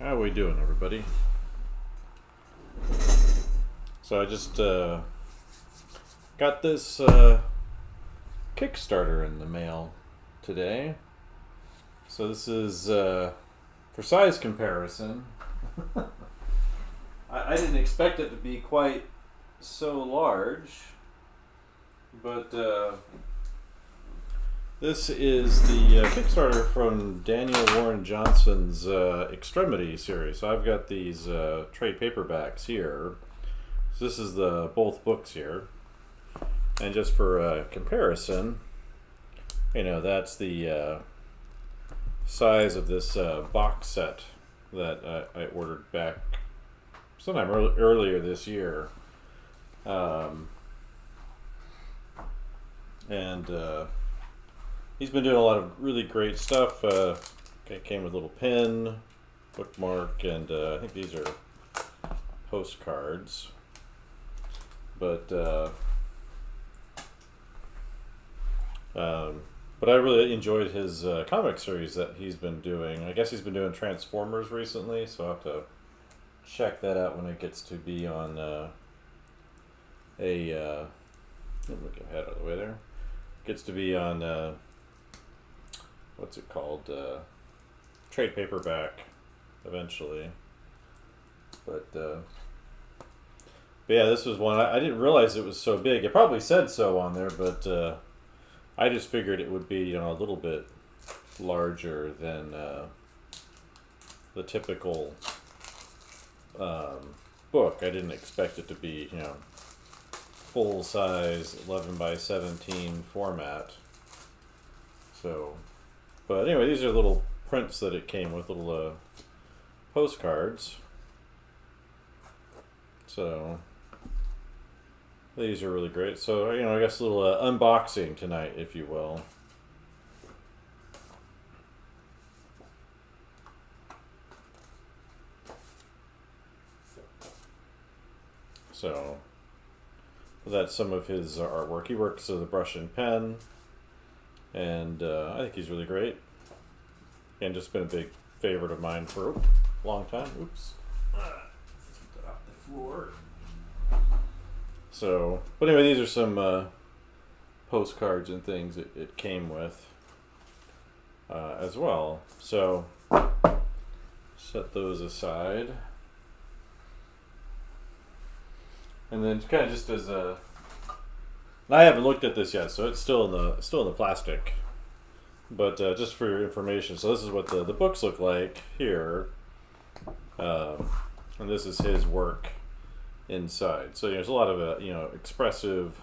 How are we doing, everybody? So I just got this Kickstarter in the mail today. So this is for size comparison. I didn't expect it to be quite so large, but this is the Kickstarter from Daniel Warren Johnson's Extremity series. So I've got these trade paperbacks here. So this is the both books here, and just for comparison, that's the size of this box set that I ordered back sometime earlier this year, and he's been doing a lot of really great stuff. It came with a little pin, bookmark, and I think these are postcards. But I really enjoyed his comic series that he's been doing. I guess he's been doing Transformers recently, so I'll have to check that out when it gets to be on let me get ahead of the way there. Gets to be on what's it called? Trade paperback eventually. But yeah, this was one I didn't realize it was so big. It probably said so on there, but I just figured it would be a little bit larger than the typical book. I didn't expect it to be full size 11 by 17 format. So, but anyway, these are little prints that it came with, little postcards. So these are really great. So I guess a little unboxing tonight, if you will. So that's some of his artwork. He works with a brush and pen, and I think he's really great. And just been a big favorite of mine for a long time. Oops. Get that off the floor. So, but anyway, these are some postcards and things it came with as well. So, set those aside. And then kind of just as a, I haven't looked at this yet, so it's still in the plastic. But just for your information, so this is what the books look like here, and this is his work inside. So there's a lot of expressive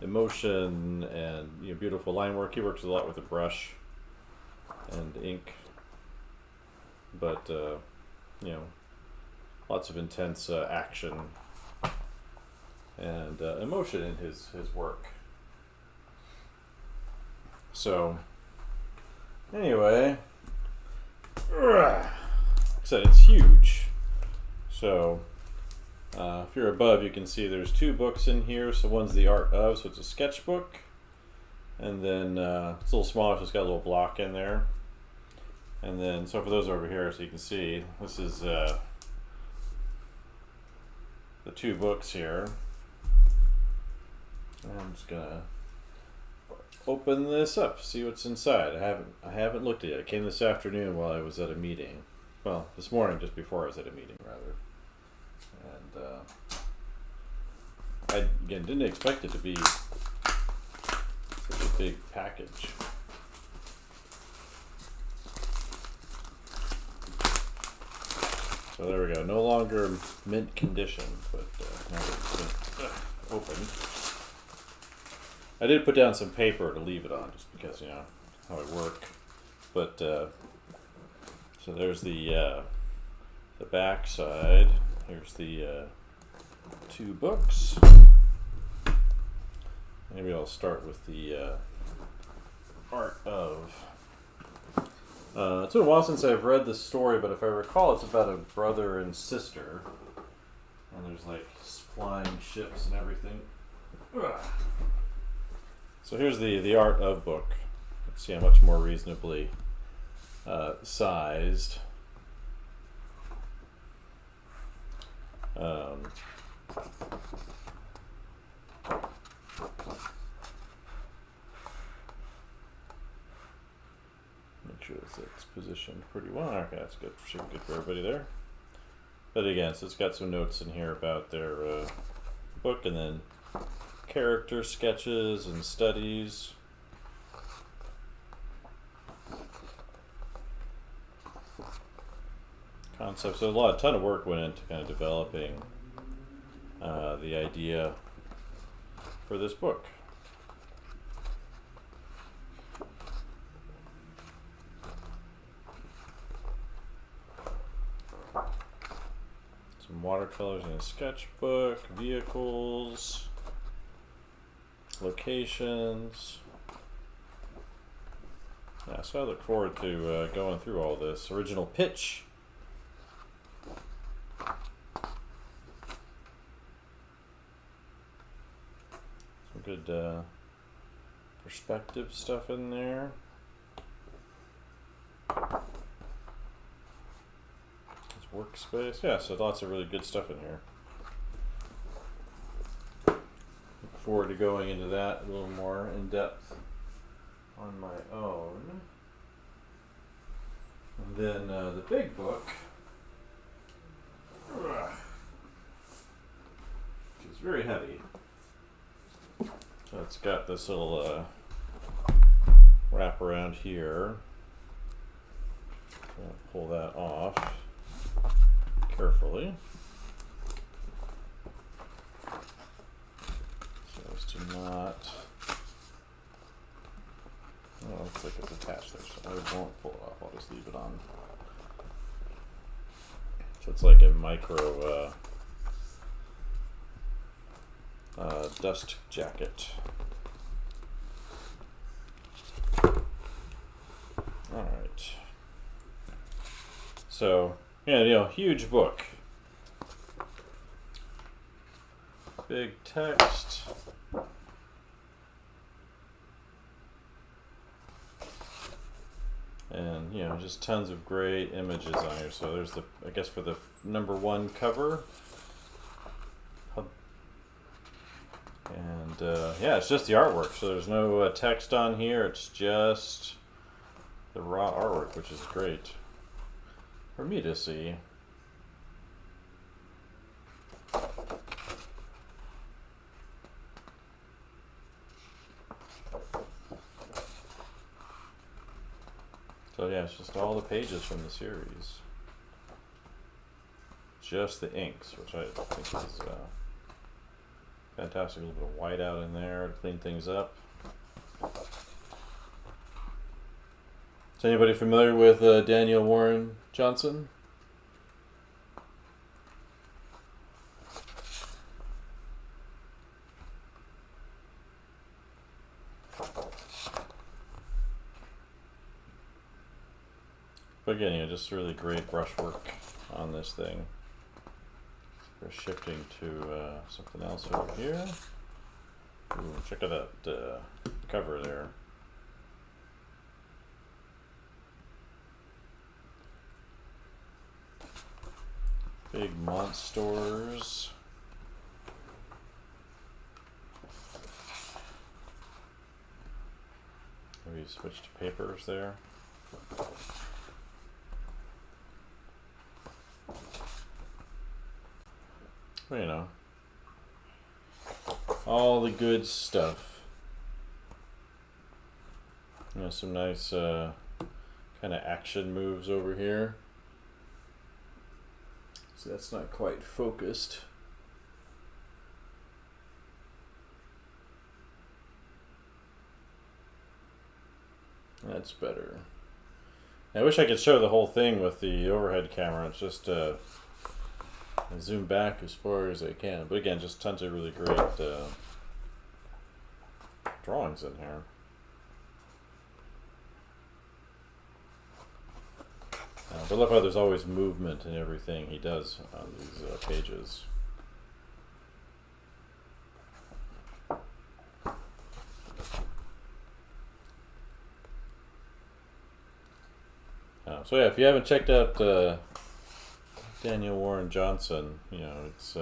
emotion and beautiful line work. He works a lot with a brush and ink, but lots of intense action and emotion in his work. So anyway, like I said, it's huge. So if you're above, you can see there's two books in here. So one's The Art Of, so it's a sketchbook, and then it's a little smaller, so it's got a little block in there. And then, so for those over here, so you can see, this is the two books here. And I'm just gonna open this up, see what's inside. I haven't looked at it. It came this afternoon while I was at a meeting. Well, this morning, just before I was at a meeting, rather. And I again didn't expect it to be such a big package. So there we go. No longer mint condition, but now that it's been opened. I did put down some paper to leave it on, just because how I work. But so there's the back side. Here's the two books. Maybe I'll start with the Art Of. It's been a while since I've read this story, but if I recall, it's about a brother and sister, and there's like flying ships and everything. Ugh. So here's the Art Of book. Let's see how much more reasonably sized. Make sure it's positioned pretty well. Okay, that's good. Should be good for everybody there. But again, so it's got some notes in here about their book, and then character sketches and studies. Concepts. So a ton of work went into kind of developing the idea for this book. Some watercolors in a sketchbook, vehicles, locations. Yeah, so I look forward to going through all this. Original pitch. Some good perspective stuff in there. Workspace. Yeah, so lots of really good stuff in here. Look forward to going into that a little more in depth on my own. And then the big book, which is very heavy. So it's got this little wrap around here. I'll pull that off carefully, so as to not. Oh, it looks like it's attached there, so I won't pull it off. I'll just leave it on. So it's like a micro dust jacket. All right. So. Yeah, huge book. Big text. And, just tons of great images on here. So there's I guess for the #1 cover. And, yeah, it's just the artwork. So there's no text on here. It's just the raw artwork, which is great for me to see. So yeah, it's just all the pages from the series. Just the inks, which I think is fantastic. A little bit of white out in there to clean things up. Is anybody familiar with Daniel Warren Johnson? But again, just really great brushwork on this thing. We're shifting to something else over here. Ooh, check out that cover there. Big monsters. Maybe switch to papers there. Well, all the good stuff. Some nice kind of action moves over here. So that's not quite focused. That's better. I wish I could show the whole thing with the overhead camera. It's just zoom back as far as I can. But again, just tons of really great drawings in here. But look how there's always movement in everything he does on these pages. So yeah, if you haven't checked out Daniel Warren Johnson, you know, it's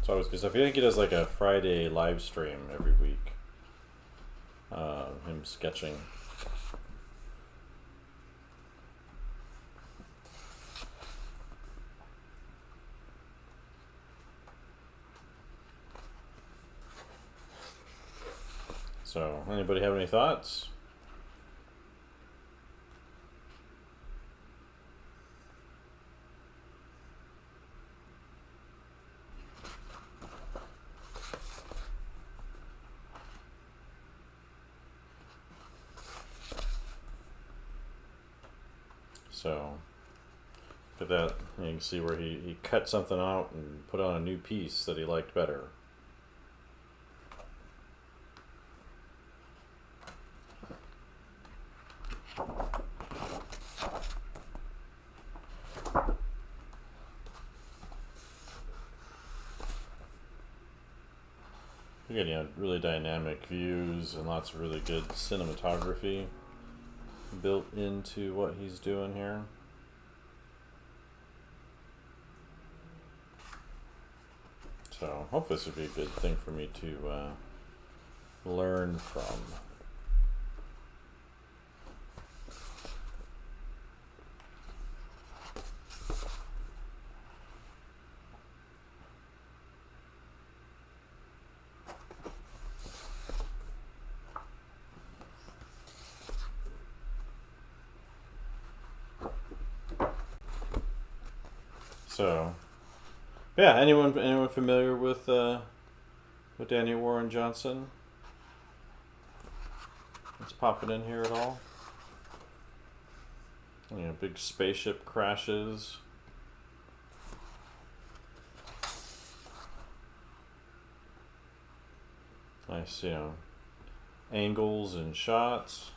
always good stuff. I think he does like a Friday live stream every week. Him sketching. So, anybody have any thoughts? So, look at that. You can see where he cut something out and put on a new piece that he liked better. Again, you know, really dynamic views and lots of really good cinematography built into what he's doing here. So hopefully this would be a good thing for me to learn from. So, yeah, anyone familiar with Daniel Warren Johnson? It's popping in here at all? You know, big spaceship crashes. Nice, you know, angles and shots.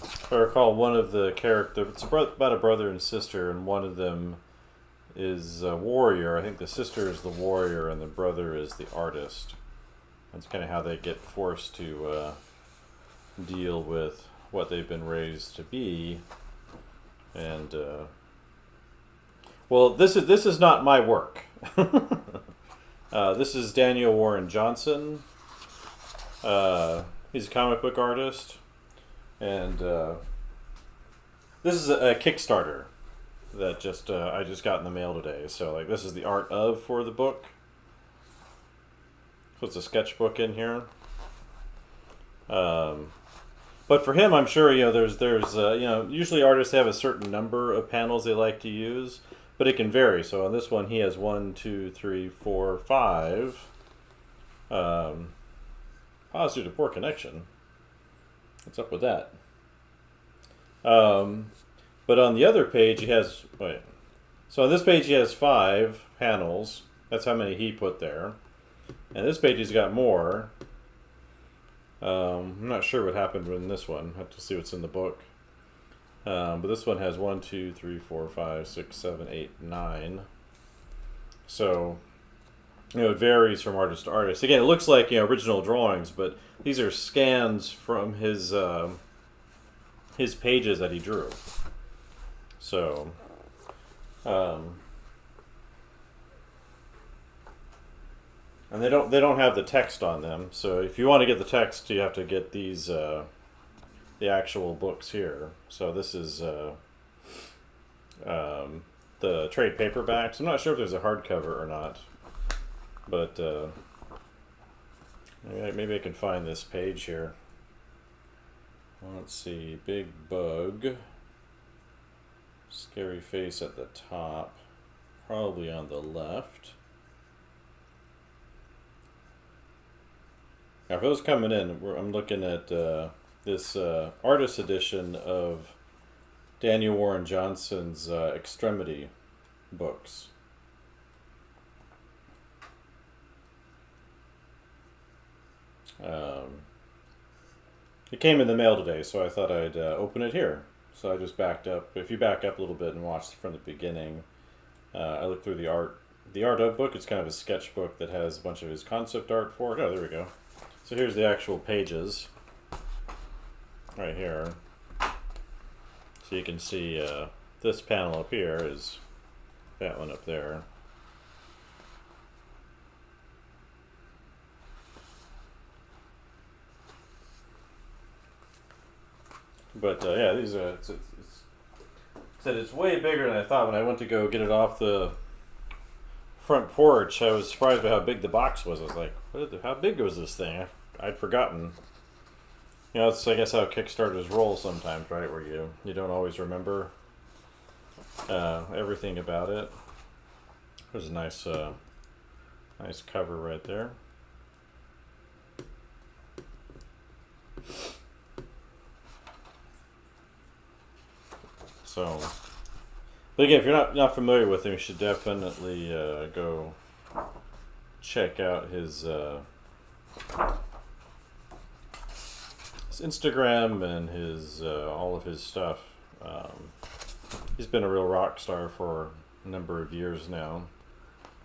If I recall, one of the characters, it's about a brother and sister, and one of them is a warrior. I think the sister is the warrior and the brother is the artist. That's kind of how they get forced to deal with what they've been raised to be. And well, this is not my work. This is Daniel Warren Johnson. He's a comic book artist. And this is a Kickstarter that I just got in the mail today. So like this is the art of for the book. So it's a sketchbook in here. But for him, I'm sure you know there's you know, usually artists have a certain number of panels they like to use, but it can vary. So on this one, he has 1, 2, 3, 4, 5. Due to poor connection. What's up with that? But on the other page he has, so on this page he has 5 panels. That's how many he put there. And this page he's got more. I'm not sure what happened in this one. I have to see what's in the book. But this one has 1, 2, 3, 4, 5, 6, 7, 8, 9. So, you know, it varies from artist to artist. Again, it looks like, you know, original drawings, but these are scans from his pages that he drew. So, and they don't have the text on them. So if you want to get the text, you have to get these the actual books here. So this is the trade paperbacks. I'm not sure if there's a hardcover or not, but maybe I can find this page here. Let's see, big bug, scary face at the top, probably on the left. Now for those coming in, I'm looking at this artist edition of Daniel Warren Johnson's Extremity books. It came in the mail today, so I thought I'd open it here. So I just backed up. If you back up a little bit and watch from the beginning, I looked through the art. The art of book, it's kind of a sketchbook that has a bunch of his concept art for it. Oh, there we go. So here's the actual pages right here. So you can see this panel up here is that one up there. But yeah, these are. Said it's way bigger than I thought. When I went to go get it off the front porch, I was surprised by how big the box was. I was like, how big was this thing? I'd forgotten. You know, it's I guess how Kickstarters roll sometimes, right? Where you don't always remember everything about it. There's a nice nice cover right there. So, but again, if you're not familiar with him, you should definitely go check out his Instagram and his all of his stuff. He's been a real rock star for a number of years now,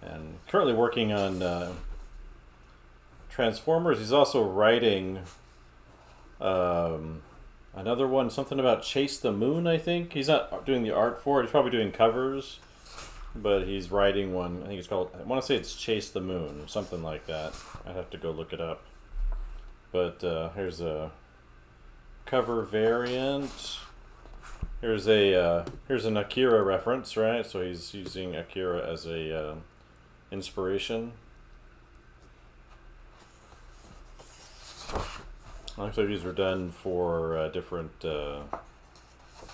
and currently working on Transformers. He's also writing another one, something about Chase the Moon, I think. He's not doing the art for it. He's probably doing covers, but he's writing one. I think it's called, I want to say it's Chase the Moon, something like that. I'd have to go look it up. But here's a cover variant. Here's an Akira reference, right? So he's using Akira as a inspiration. Actually, these were done for different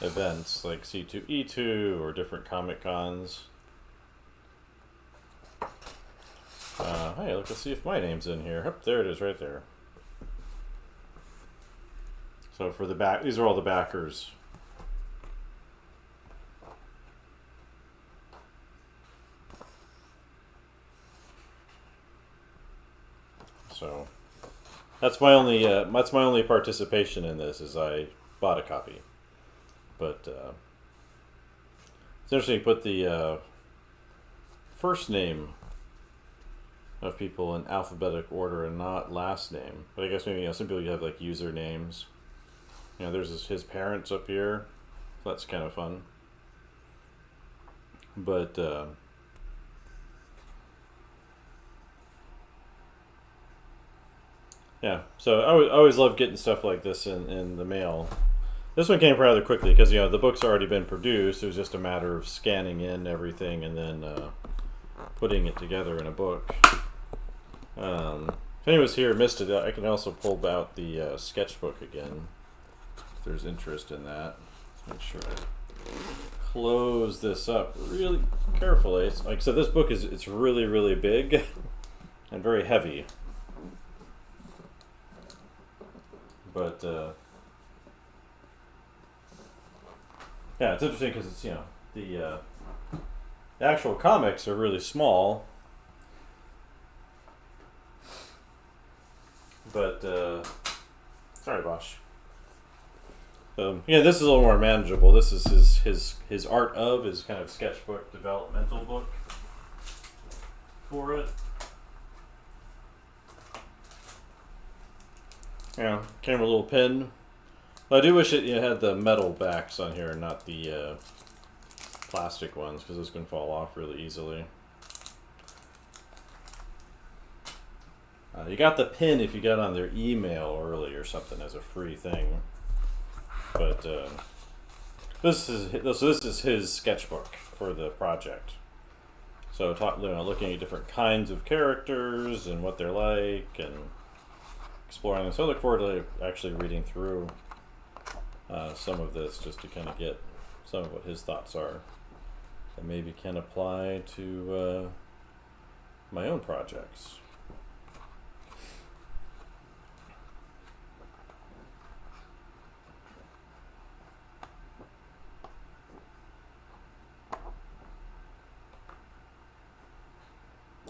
events like C2E2 or different Comic Cons. Hey, let's see if my name's in here. Oh, there it is, right there. So for the back, these are all the backers. So that's my only participation in this, is I bought a copy. But it's interesting to put the first name of people in alphabetic order and not last name. But I guess maybe some people you have like usernames. There's his parents up here. So that's kind of fun. But yeah, so I always love getting stuff like this in the mail. This one came rather quickly because the book's already been produced. It was just a matter of scanning in everything and then putting it together in a book. If anyone's here missed it, I can also pull out the sketchbook again if there's interest in that. Let's make sure I close this up really carefully. Like I said, this book it's really, really big and very heavy. But yeah, it's interesting because it's the actual comics are really small, but sorry, Bosch. Yeah, this is a little more manageable. This is his art of his kind of sketchbook developmental book for it. Yeah, came with a little pin. I do wish it had the metal backs on here and not the plastic ones, because this can fall off really easily. You got the pin if you got on their email early or something as a free thing. But this is his sketchbook for the project. So looking at different kinds of characters and what they're like and exploring them. So I look forward to actually reading through some of this just to kind of get some of what his thoughts are that maybe can apply to my own projects.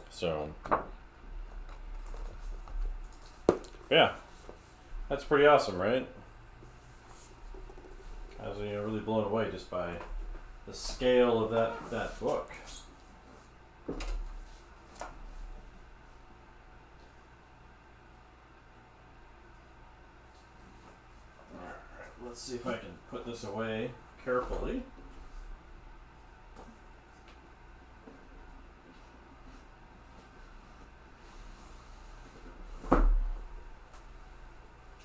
So yeah, that's pretty awesome, right? I was really blown away just by the scale of that book. Alright, let's see if I can put this away carefully.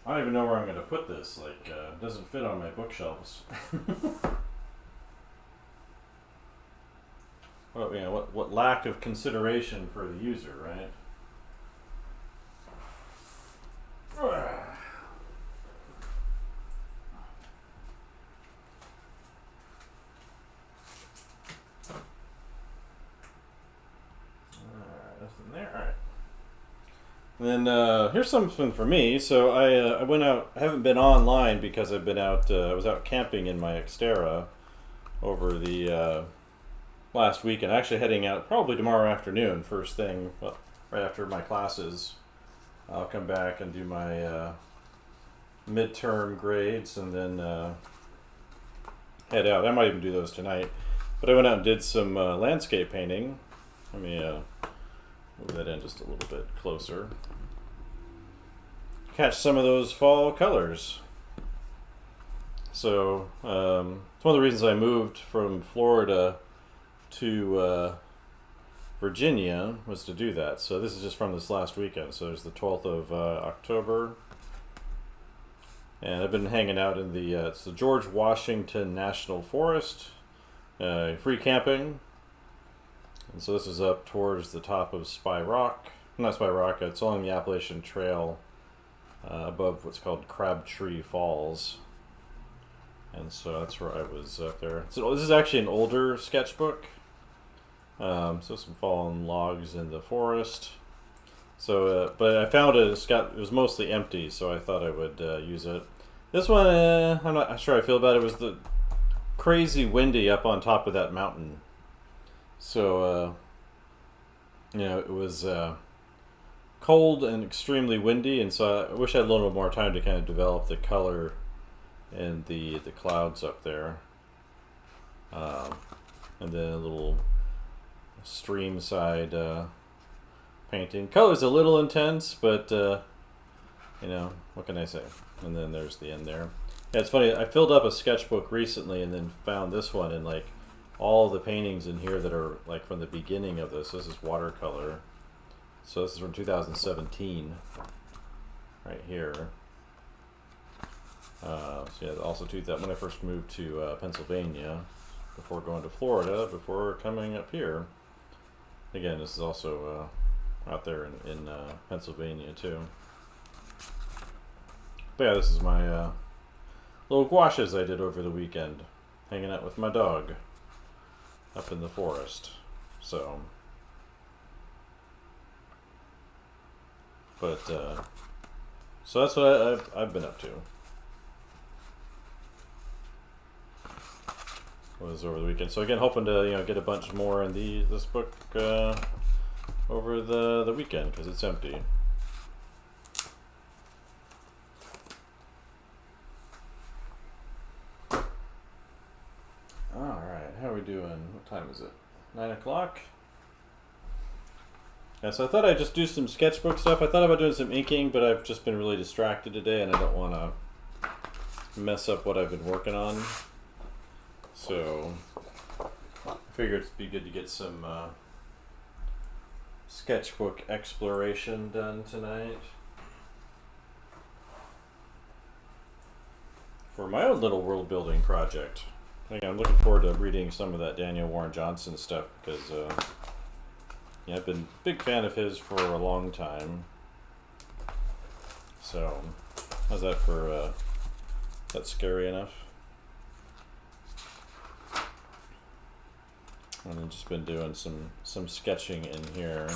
I don't even know where I'm going to put this. Like, it doesn't fit on my bookshelves. Well, you know, what lack of consideration for the user, right? Nothing there. All right. And then here's something for me. So I went out. I haven't been online because I've been out. I was out camping in my Xterra over the last weekend. Actually, heading out probably tomorrow afternoon, first thing, well, right after my classes. I'll come back and do my midterm grades, and then head out. I might even do those tonight. But I went out and did some landscape painting. Let me move that in just a little bit closer. Catch some of those fall colors. So it's one of the reasons I moved from Florida to Virginia was to do that. So this is just from this last weekend. So there's the 12th of October. And I've been hanging out in the it's the George Washington National Forest, free camping. And so this is up towards the top of Spy Rock. Not Spy Rock, it's along the Appalachian Trail above what's called Crabtree Falls. And so that's where I was up there. So this is actually an older sketchbook. So some fallen logs in the forest. So, but I found it was mostly empty, so I thought I would use it. This one, I'm not sure how I feel about it. It was the crazy windy up on top of that mountain. So, you know, it was cold and extremely windy, and so I wish I had a little more time to kind of develop the color and the clouds up there. And then a little stream side painting. Color's a little intense, but you know, what can I say? And then there's the end there. Yeah, it's funny, I filled up a sketchbook recently and then found this one, and like all the paintings in here that are like from the beginning of this is watercolor. So this is from 2017 right here. So yeah, also when I first moved to Pennsylvania before going to Florida, before coming up here. Again, this is also out there in Pennsylvania too. But yeah, this is my little gouaches I did over the weekend, hanging out with my dog up in the forest. So, but so that's what I've been up to. Was over the weekend. So again, hoping to get a bunch more in this book over the weekend because it's empty. All right, how are we doing? What time is it? 9 o'clock. Yeah, so I thought I'd just do some sketchbook stuff. I thought about doing some inking, but I've just been really distracted today, and I don't want to mess up what I've been working on. So I figured it'd be good to get some sketchbook exploration done tonight for my own little world building project. I'm looking forward to reading some of that Daniel Warren Johnson stuff because yeah, I've been a big fan of his for a long time. So how's that for that's scary enough? And I've just been doing some sketching in here.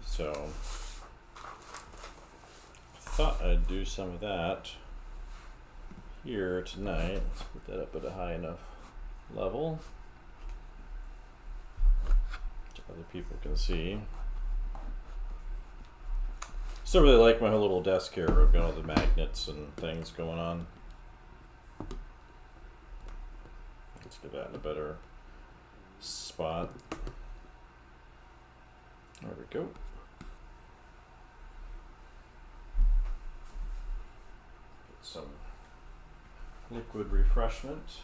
So I thought I'd do some of that here tonight. Let's put that up at a high enough level so other people can see. Still really like my whole little desk here. I've got all the magnets and things going on. Let's get that in a better spot. There we go. Put some liquid refreshment.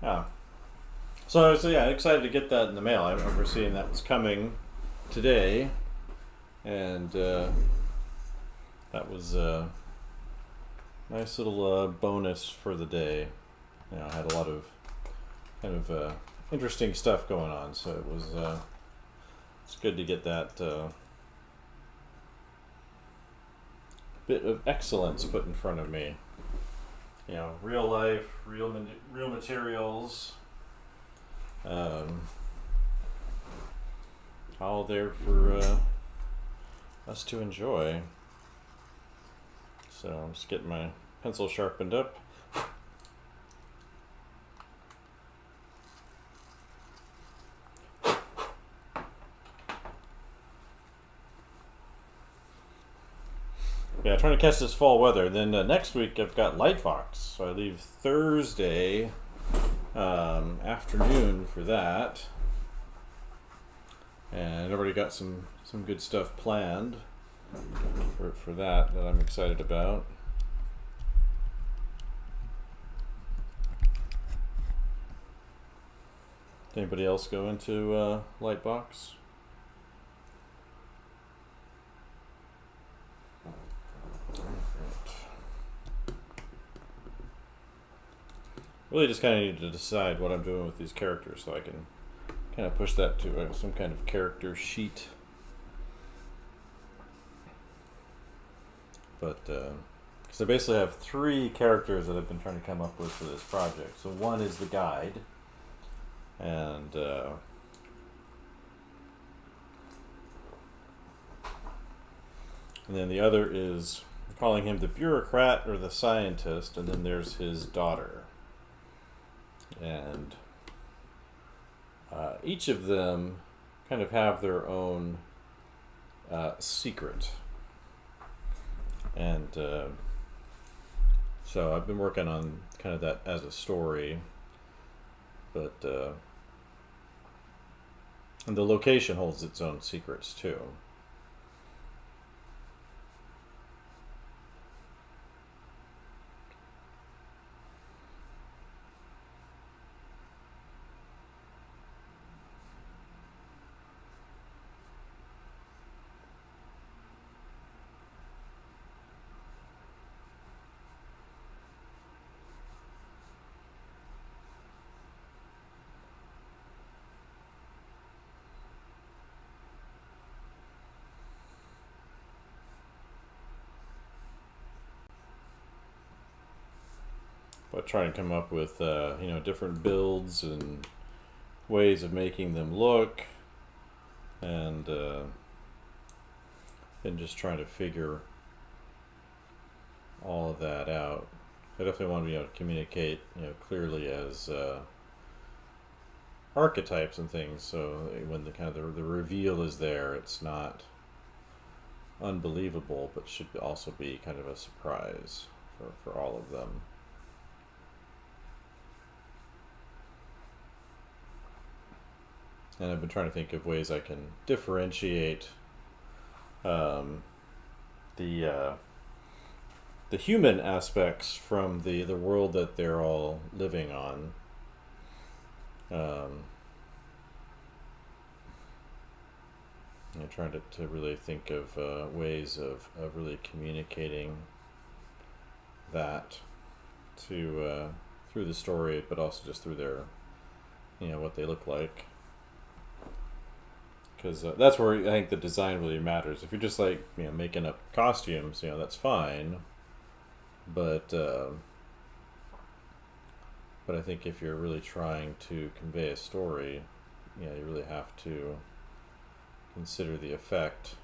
Yeah. So yeah, excited to get that in the mail. I remember seeing that was coming today, and that was a nice little bonus for the day. You know, I had a lot of kind of interesting stuff going on, so it was it's good to get that bit of excellence put in front of me. You know, real life, real materials, all there for us to enjoy. So I'm just getting my pencil sharpened up. Yeah, trying to catch this fall weather. Then next week I've got Lightbox, so I leave Thursday afternoon for that, and I've already got some good stuff planned for that I'm excited about. Anybody else go into Lightbox? Really just kind of need to decide what I'm doing with these characters so I can kind of push that to some kind of character sheet. But, because I basically have 3 characters that I've been trying to come up with for this project. So one is the guide, and then the other is calling him the bureaucrat or the scientist, and then there's his daughter. And each of them kind of have their own secret. And so I've been working on kind of that as a story, but and the location holds its own secrets too. But trying to come up with different builds and ways of making them look, and just trying to figure all of that out. I definitely want to be able to communicate clearly as archetypes and things, so when the kind of the reveal is there, it's not unbelievable, but should also be kind of a surprise for all of them. And I've been trying to think of ways I can differentiate the human aspects from the world that they're all living on. Trying to really think of ways of really communicating that to through the story, but also just through their what they look like. Because that's where I think the design really matters. If you're just like making up costumes, that's fine. But I think if you're really trying to convey a story, you really have to consider the effect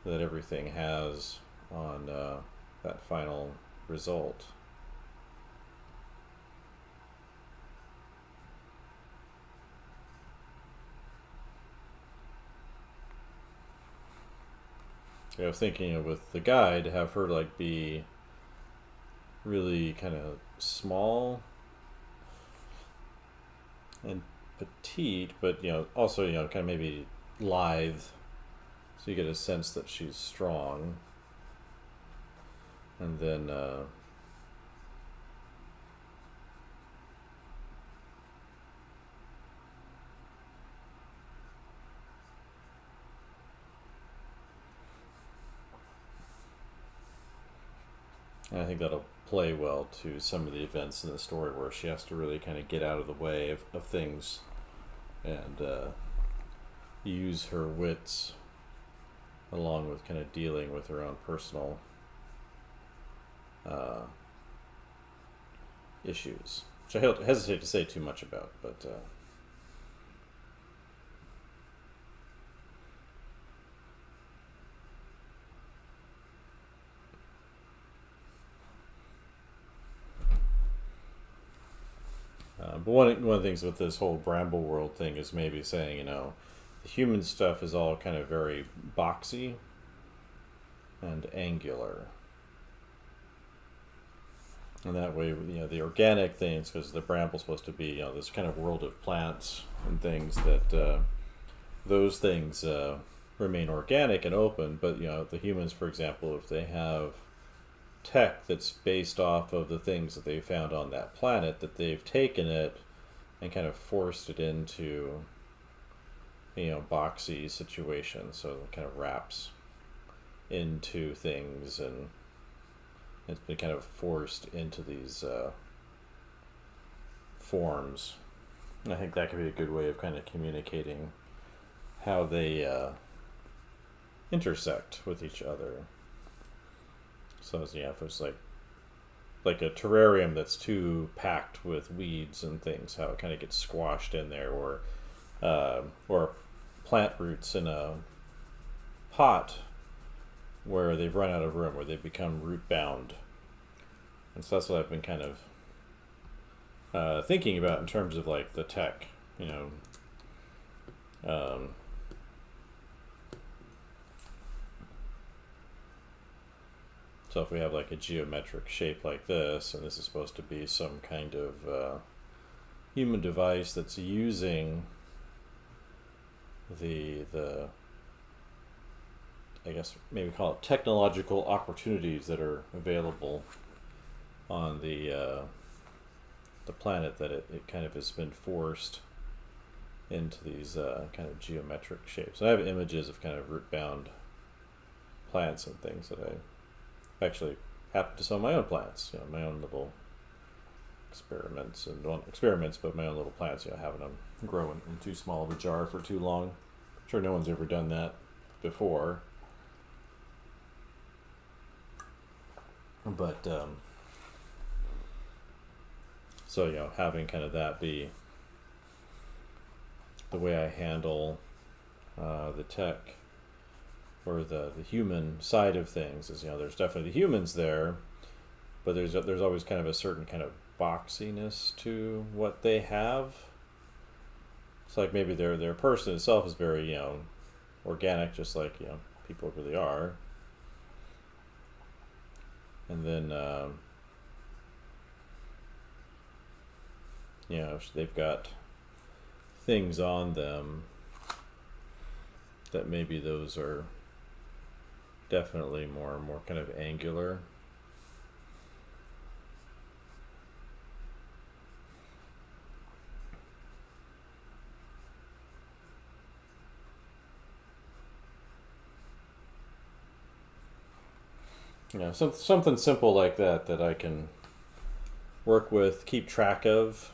that everything has on that final result. I was thinking with the guide, have her like be really kind of small and petite, but also kind of maybe lithe, so you get a sense that she's strong. And then and I think that'll play well to some of the events in the story where she has to really kind of get out of the way of things and use her wits along with kind of dealing with her own personal issues, which I hesitate to say too much about, but one of the things with this whole Bramble World thing is maybe saying, the human stuff is all kind of very boxy and angular. And that way, the organic things, because the Bramble's supposed to be, this kind of world of plants and things, that those things remain organic and open. But, the humans, for example, if they have tech that's based off of the things that they found on that planet, that they've taken it and kind of forced it into boxy situations, so it kind of wraps into things, and it's been kind of forced into these forms. And I think that could be a good way of kind of communicating how they intersect with each other. So if it's like a terrarium that's too packed with weeds and things, how it kind of gets squashed in there, or plant roots in a pot where they've run out of room, where they've become root bound. And so that's what I've been kind of thinking about in terms of like the tech, so if we have like a geometric shape like this, and this is supposed to be some kind of human device that's using the I guess maybe call it technological opportunities that are available on the planet, that it kind of has been forced into these kind of geometric shapes. And I have images of kind of root bound plants and things that I actually happen to sow my own plants, my own little experiments, and well, experiments, but my own little plants, having them grow in too small of a jar for too long. I'm sure no one's ever done that before. But so having kind of that be the way I handle the tech, or the human side of things, is there's definitely the humans there, but there's always kind of a certain kind of boxiness to what they have. It's like maybe their person itself is very organic, just like people really are. And then they've got things on them that maybe those are definitely more kind of angular. Something simple like that I can work with, keep track of.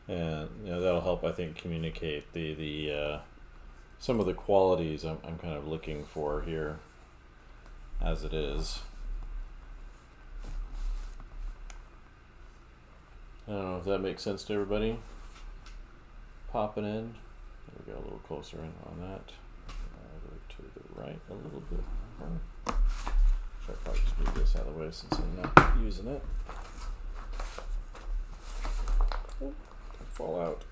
And that'll help, I think, communicate the some of the qualities I'm kind of looking for here as it is. I don't know if that makes sense to everybody. Popping in. There we go, a little closer in on that. Over to the right a little bit more. Should I probably just move this out of the way since I'm not using it. Oh, don't fall out.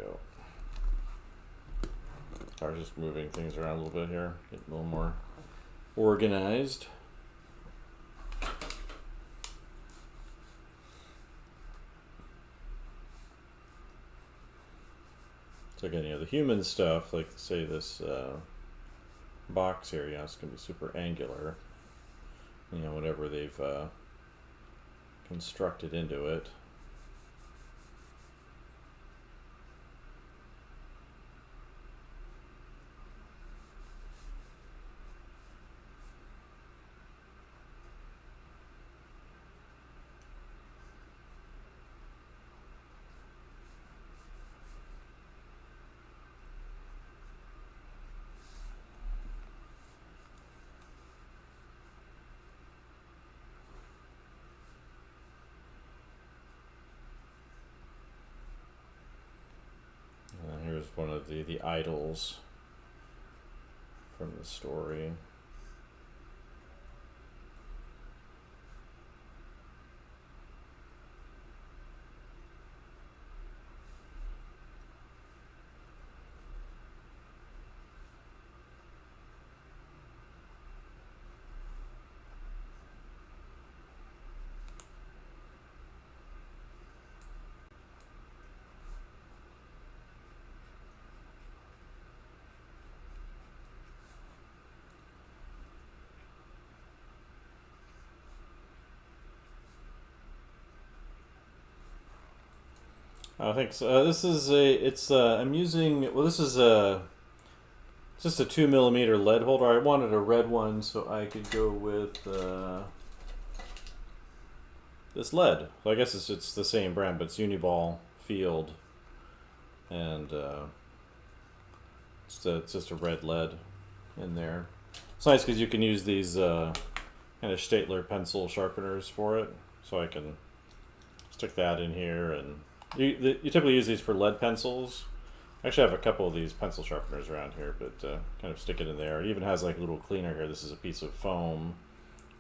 go. I was just moving things around a little bit here, getting a little more organized. So again, the human stuff, like say this box here, it's going to be super angular. Whatever they've constructed into it. Here's one of the idols from the story. I think so. This is I'm using, this is just a 2mm lead holder. I wanted a red one so I could go with this lead. So I guess it's the same brand, but it's Uniball Field, and it's just a red lead in there. It's nice because you can use these kind of Staedtler pencil sharpeners for it, so I can stick that in here. And you typically use these for lead pencils. I actually have a couple of these pencil sharpeners around here, but kind of stick it in there. It even has like a little cleaner here. This is a piece of foam.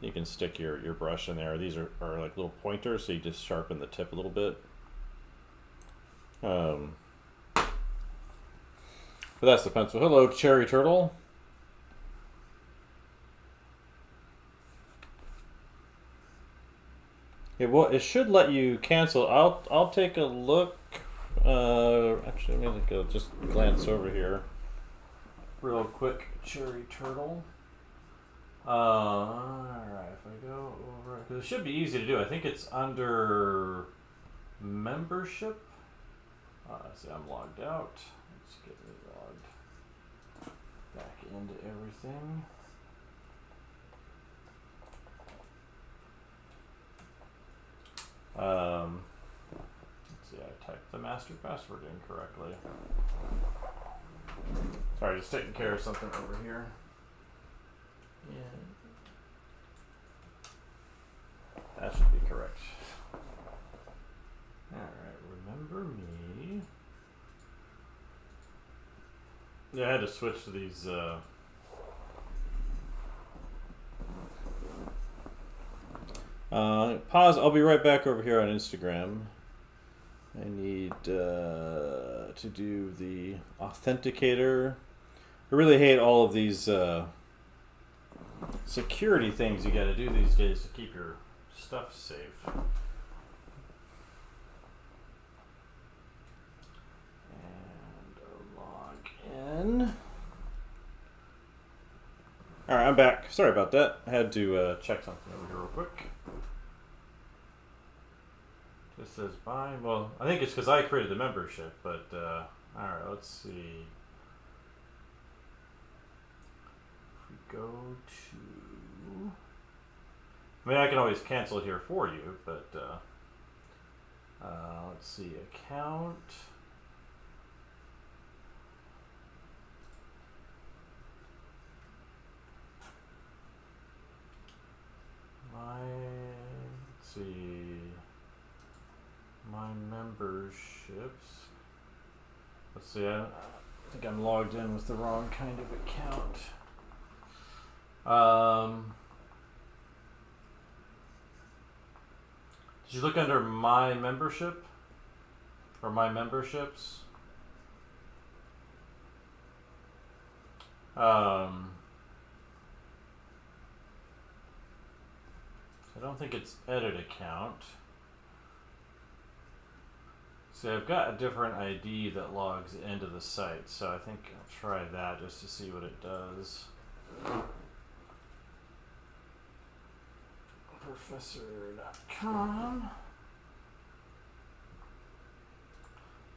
You can stick your brush in there. These are like little pointers, so you just sharpen the tip a little bit. But that's the pencil. Hello, Cherry Turtle. It should let you cancel. I'll take a look. Actually, let me just glance over here real quick. Cherry Turtle. Alright, if I go over, because it should be easy to do. I think it's under membership. See, I'm logged out. Let's get me logged back into everything. Let's see, I typed the master password incorrectly. Sorry, just taking care of something over here. Yeah. That should be correct. Alright, remember me. Yeah, I had to switch to these pause. I'll be right back over here on Instagram. I need to do the authenticator. I really hate all of these security things you gotta do these days to keep your stuff safe. And log in. Alright, I'm back. Sorry about that. I had to check something over here real quick. This says buy. Well, I think it's because I created the membership, but alright, let's see. If we go to, I mean, I can always cancel it here for you, but let's see, account. Let's see, my memberships. Let's see, I think I'm logged in with the wrong kind of account. Did you look under my membership or my memberships? I don't think it's edit account. So I've got a different ID that logs into the site, so I think I'll try that just to see what it does. Professor.com.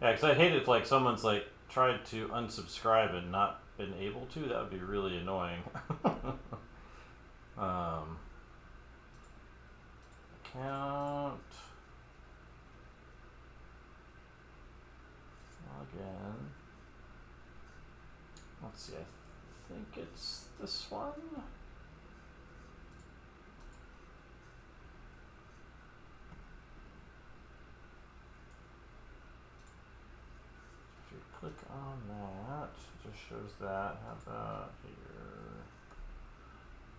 Yeah, because I hate it if like someone's like tried to unsubscribe and not been able to. That would be really annoying. Account. Login. Let's see, I think it's this one. If you click on that, it just shows that. How about here?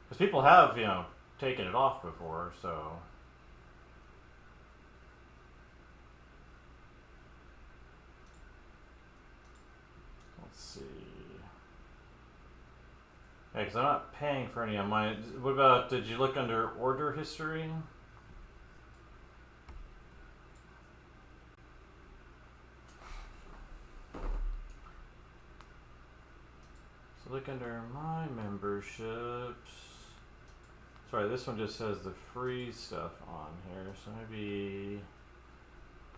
Because people have, taken it off before, so. Let's see. Yeah, because I'm not paying for any on mine. What about, did you look under order history? So look under my memberships. Sorry, this one just says the free stuff on here. So maybe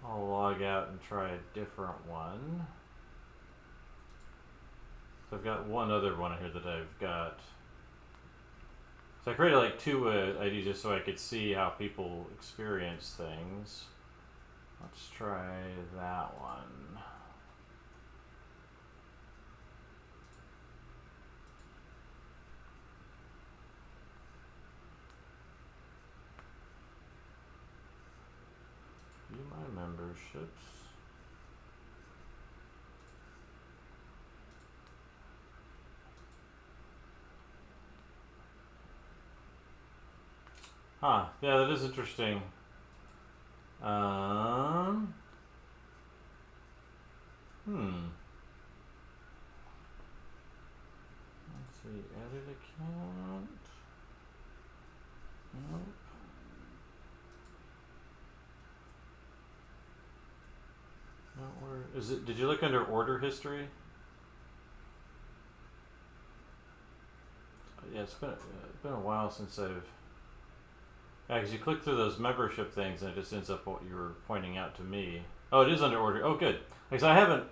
I'll log out and try a different one. So I've got one other one here that I've got. So I created like two IDs just so I could see how people experience things. Let's try that one. View my memberships. Huh, yeah, that is interesting. Let's see, edit account. Nope. No, where is it? Did you look under order history? Yeah, it's been a while since I've. Yeah, because you click through those membership things and it just ends up what you were pointing out to me. Oh, it is under order. Oh, good. Because I haven't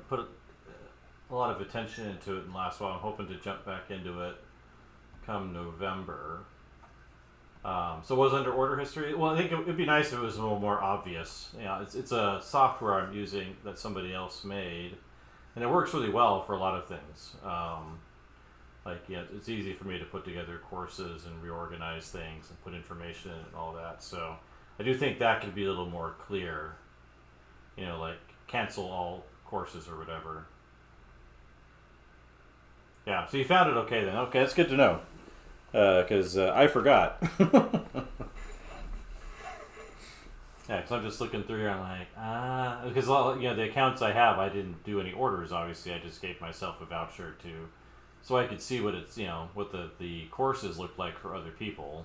put a lot of attention into it in the last while. I'm hoping to jump back into it come November. So it was under order history. Well, I think it'd be nice if it was a little more obvious. It's a software I'm using that somebody else made, and it works really well for a lot of things. It's easy for me to put together courses and reorganize things and put information in and all that. So I do think that could be a little more clear. Like cancel all courses or whatever. Yeah, so you found it okay then. Okay, that's good to know. Because I forgot. Yeah, because I'm just looking through here. I'm like, because the accounts I have, I didn't do any orders. Obviously, I just gave myself a voucher so I could see what it's what the courses look like for other people.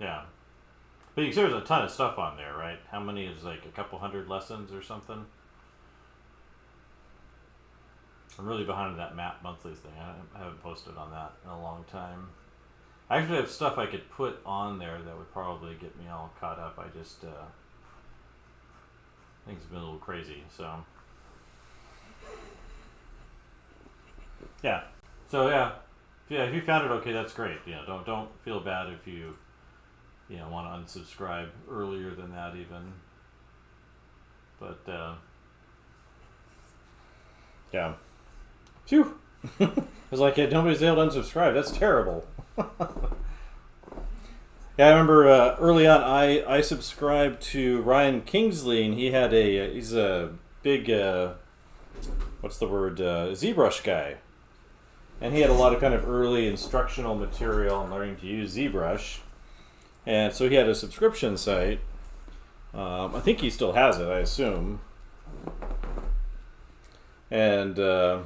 Yeah, but you can see there's a ton of stuff on there, right? How many is like a couple hundred lessons or something? I'm really behind that Map Monthly thing. I haven't posted on that in a long time. I actually have stuff I could put on there that would probably get me all caught up. I just things have been a little crazy, so yeah. So yeah, if you found it okay, that's great. Don't feel bad if you want to unsubscribe earlier than that even. But yeah. Phew. I was like, nobody's able to unsubscribe. That's terrible. Yeah, I remember early on, I subscribed to Ryan Kingsley, and he had he's a big, what's the word, ZBrush guy. And he had a lot of kind of early instructional material on learning to use ZBrush. And so he had a subscription site. I think he still has it, I assume. And the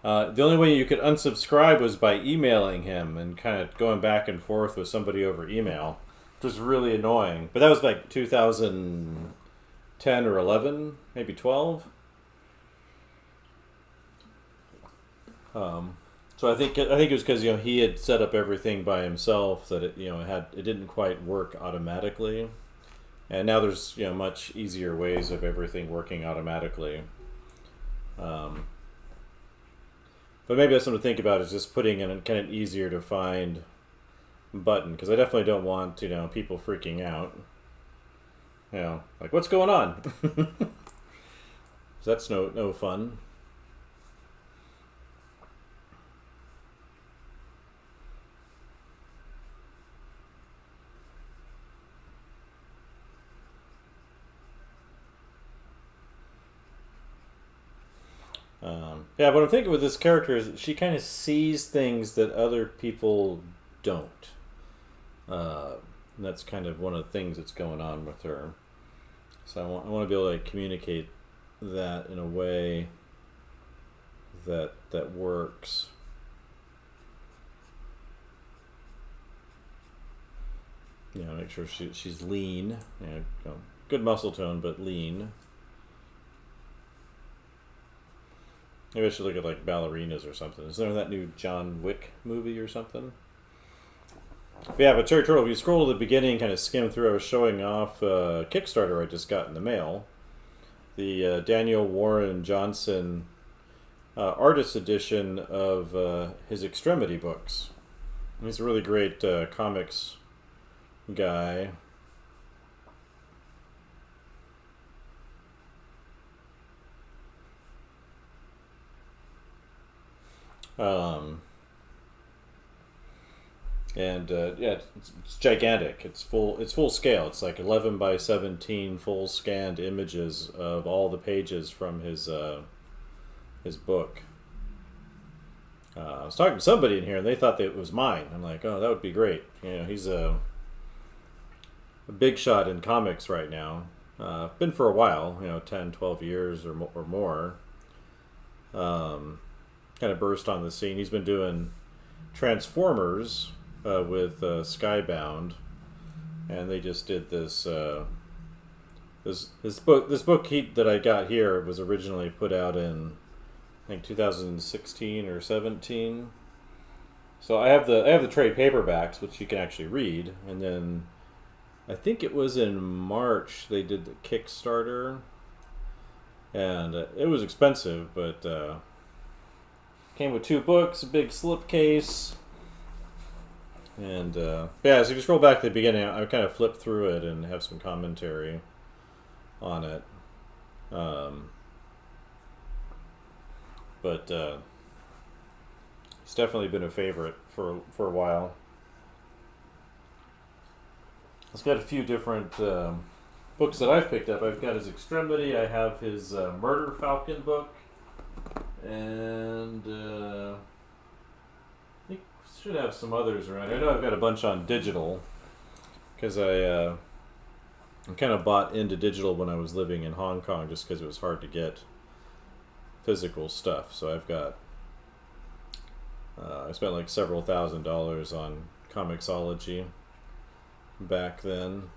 only way you could unsubscribe was by emailing him and kind of going back and forth with somebody over email, which was really annoying. But that was like 2010 or 11, maybe 12. So I think it was because he had set up everything by himself that it didn't quite work automatically, and now there's much easier ways of everything working automatically. But maybe that's something to think about, is just putting in a kind of easier to find button, because I definitely don't want people freaking out. Like, what's going on? That's no fun. Yeah, what I'm thinking with this character is that she kind of sees things that other people don't. And that's kind of one of the things that's going on with her. So I want to be able to communicate that in a way that works. Make sure she's lean. Good muscle tone, but lean. Maybe I should look at like ballerinas or something. Is there that new John Wick movie or something? But yeah, but Cherry Turtle, if you scroll to the beginning, kind of skim through, I was showing off a Kickstarter I just got in the mail. The Daniel Warren Johnson artist edition of his Extremity books. He's a really great comics guy. Yeah, it's gigantic. It's full scale. It's like 11 by 17 full scanned images of all the pages from his book. I was talking to somebody in here, and they thought that it was mine. I'm like, oh, that would be great. He's a big shot in comics right now. Been for a while, 10, 12 years or more. Kind of burst on the scene. He's been doing Transformers with Skybound, and they just did this. This book that I got here was originally put out in, I think, 2016 or 17. So I have the trade paperbacks, which you can actually read, and then I think it was in March they did the Kickstarter, and it was expensive, but came with 2 books, a big slipcase, and yeah. So if you scroll back to the beginning, I kind of flipped through it and have some commentary on it. But it's definitely been a favorite for a while. It's got a few different books that I've picked up. I've got his Extremity. I have his Murder Falcon book, and I think I should have some others around. I know I've got a bunch on digital because I kind of bought into digital when I was living in Hong Kong, just because it was hard to get physical stuff. So I've got I spent like several $1,000s on Comixology back then.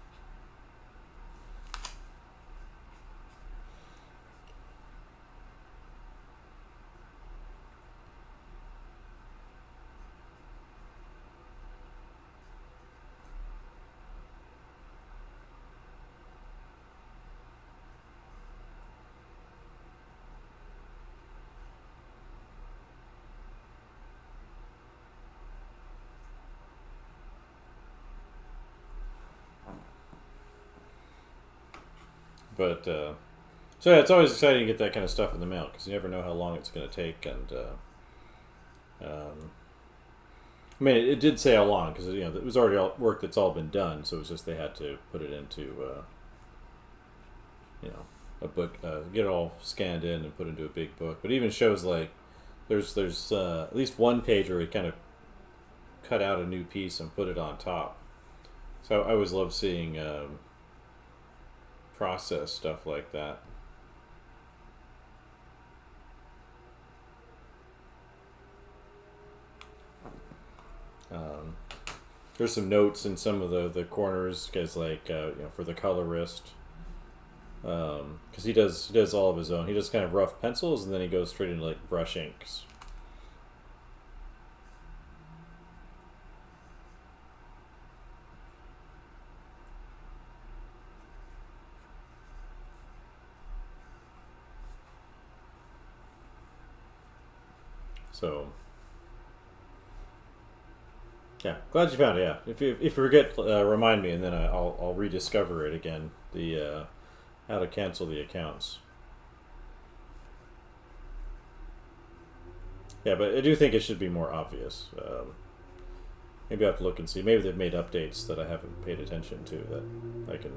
But so yeah, it's always exciting to get that kind of stuff in the mail, because you never know how long it's going to take. And I mean, it did say how long, because it was already work that's all been done. So it was just they had to put it into a book, get it all scanned in and put into a big book. But it even shows like there's at least one page where we kind of cut out a new piece and put it on top. So I always love seeing process stuff like that. There's some notes in some of the corners, because like for the colorist, because he does all of his own. He does kind of rough pencils, and then he goes straight into like brush inks. So, yeah, glad you found it. Yeah, if you forget, remind me, and then I'll rediscover it again. The how to cancel the accounts. Yeah, but I do think it should be more obvious. Maybe I have to look and see. Maybe they've made updates that I haven't paid attention to that I can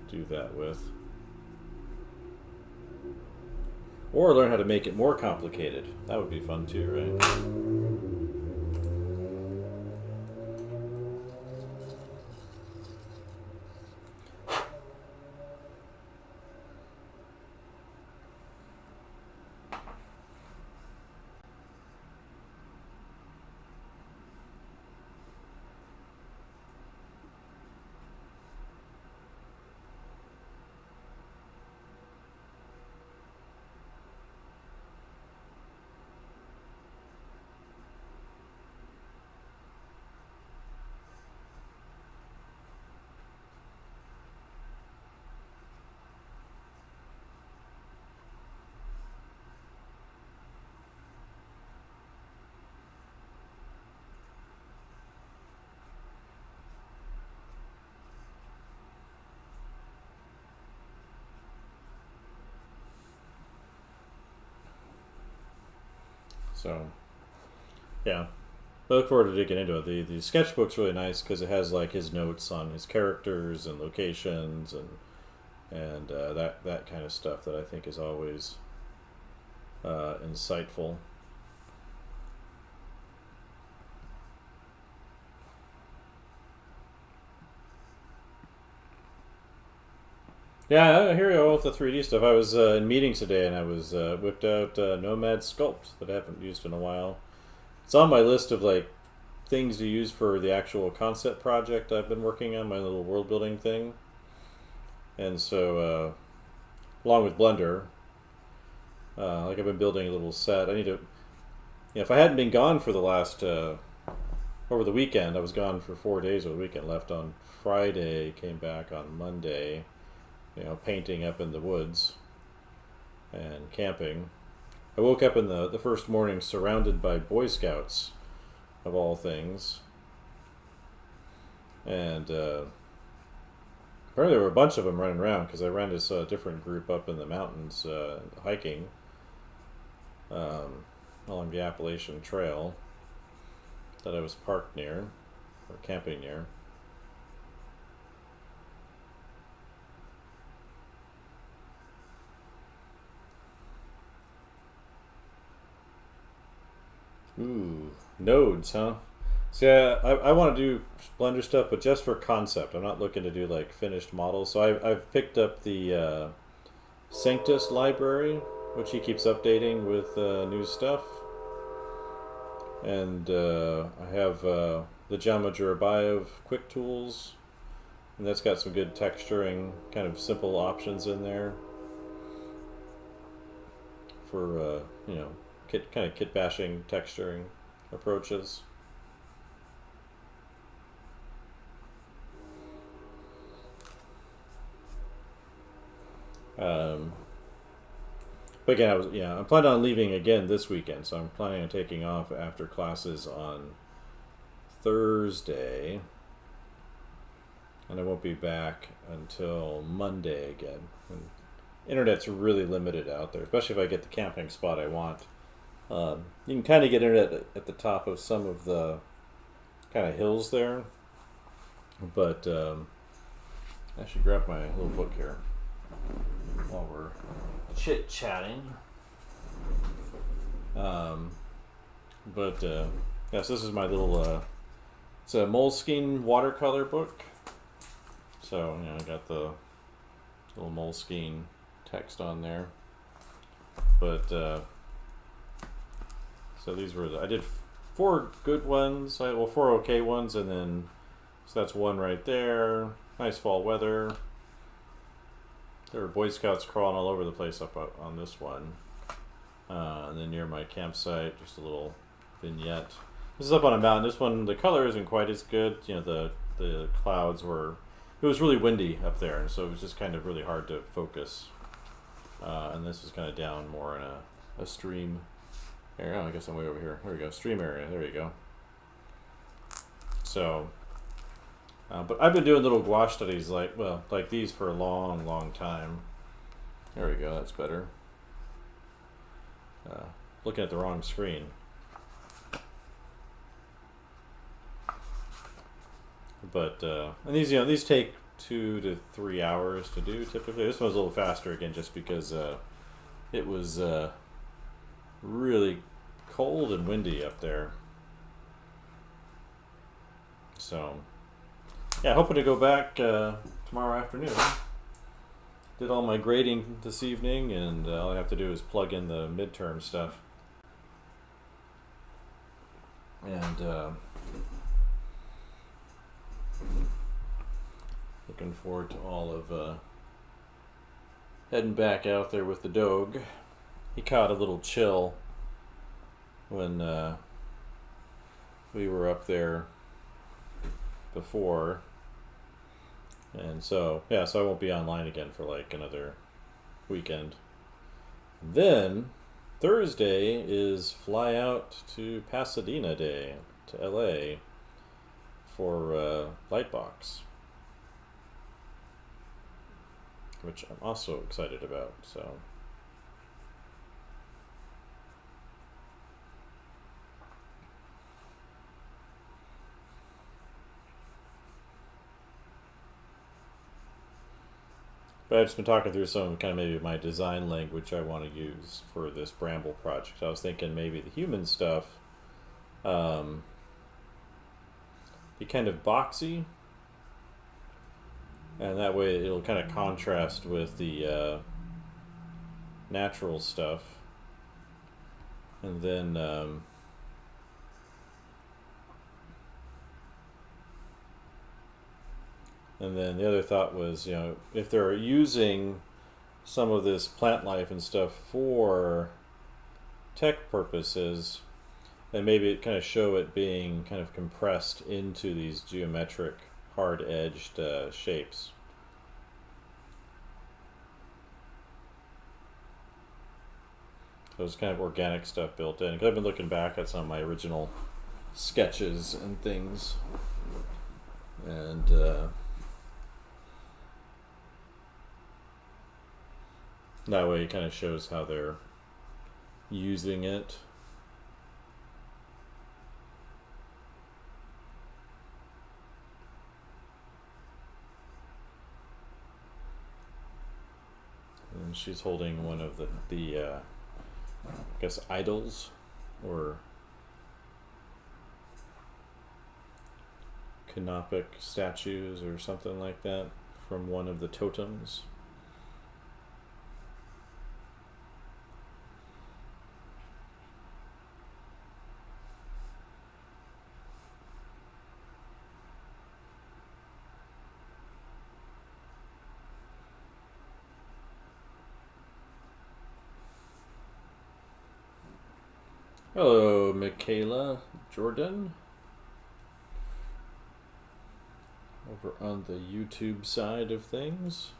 do that with. Or learn how to make it more complicated. That would be fun too, right? So, yeah. I look forward to digging into it. The sketchbook's really nice because it has like his notes on his characters and locations and that kind of stuff that I think is always insightful. Yeah, I hear you all with the 3D stuff. I was in meetings today and I was whipped out Nomad Sculpt that I haven't used in a while. It's on my list of like things to use for the actual concept project I've been working on, my little world building thing. And so, along with Blender, like I've been building a little set. I need to, if I hadn't been gone for the last, over the weekend, I was gone for 4 days over the weekend, left on Friday, came back on Monday, painting up in the woods and camping. I woke up in the first morning surrounded by Boy Scouts, of all things. And apparently there were a bunch of them running around because I ran this different group up in the mountains hiking along the Appalachian Trail that I was parked near, or camping near. Ooh, nodes, huh? So yeah, I want to do Blender stuff, but just for concept. I'm not looking to do like finished models. So I've picked up the Sanctus library, which he keeps updating with new stuff. And I have the Jama Jurabayev Quick Tools, and that's got some good texturing, kind of simple options in there for kind of kit bashing texturing approaches. But again, I'm planning on leaving again this weekend, so I'm planning on taking off after classes on Thursday, and I won't be back until Monday again. And internet's really limited out there, especially if I get the camping spot I want. You can kind of get internet at the top of some of the kind of hills there, but I should grab my little book here while we're chit-chatting. Yes, this is my little It's a Moleskine watercolor book. So, you know, I got the little Moleskine text on there. But, so these were, I did 4 good ones, well, 4 okay ones, and then, so that's one right there. Nice fall weather. There were Boy Scouts crawling all over the place up on this one. And then near my campsite, just a little vignette. This is up on a mountain. This one, the color isn't quite as good. You know, the clouds were, it was really windy up there, and so it was just kind of really hard to focus. And this was kind of down more in a stream area. Oh, I guess I'm way over here. There we go, stream area. There you go. So, but I've been doing little gouache studies like these for a long, long time. There we go. That's better. Looking at the wrong screen. But and these, you know, these take 2 to 3 hours to do typically. This one's a little faster again, just because it was really cold and windy up there. So yeah, hoping to go back tomorrow afternoon. Did all my grading this evening, and all I have to do is plug in the midterm stuff. And looking forward to all of heading back out there with the dog. He caught a little chill when we were up there before, and so yeah, so I won't be online again for like another weekend. Then Thursday is fly out to Pasadena Day, to LA, for Lightbox, which I'm also excited about. So but I've just been talking through some kind of maybe my design language I want to use for this Bramble project. So I was thinking maybe the human stuff be kind of boxy, and that way it'll kind of contrast with the natural stuff. And then the other thought was, you know, if they're using some of this plant life and stuff for tech purposes, then maybe it kind of show it being kind of compressed into these geometric, hard-edged shapes. So it's kind of organic stuff built in. 'Cause I've been looking back at some of my original sketches and things, and that way it kind of shows how they're using it. And she's holding one of the I guess idols or canopic statues or something like that from one of the totems. Hello, Michaela Jordan, over on the YouTube side of things.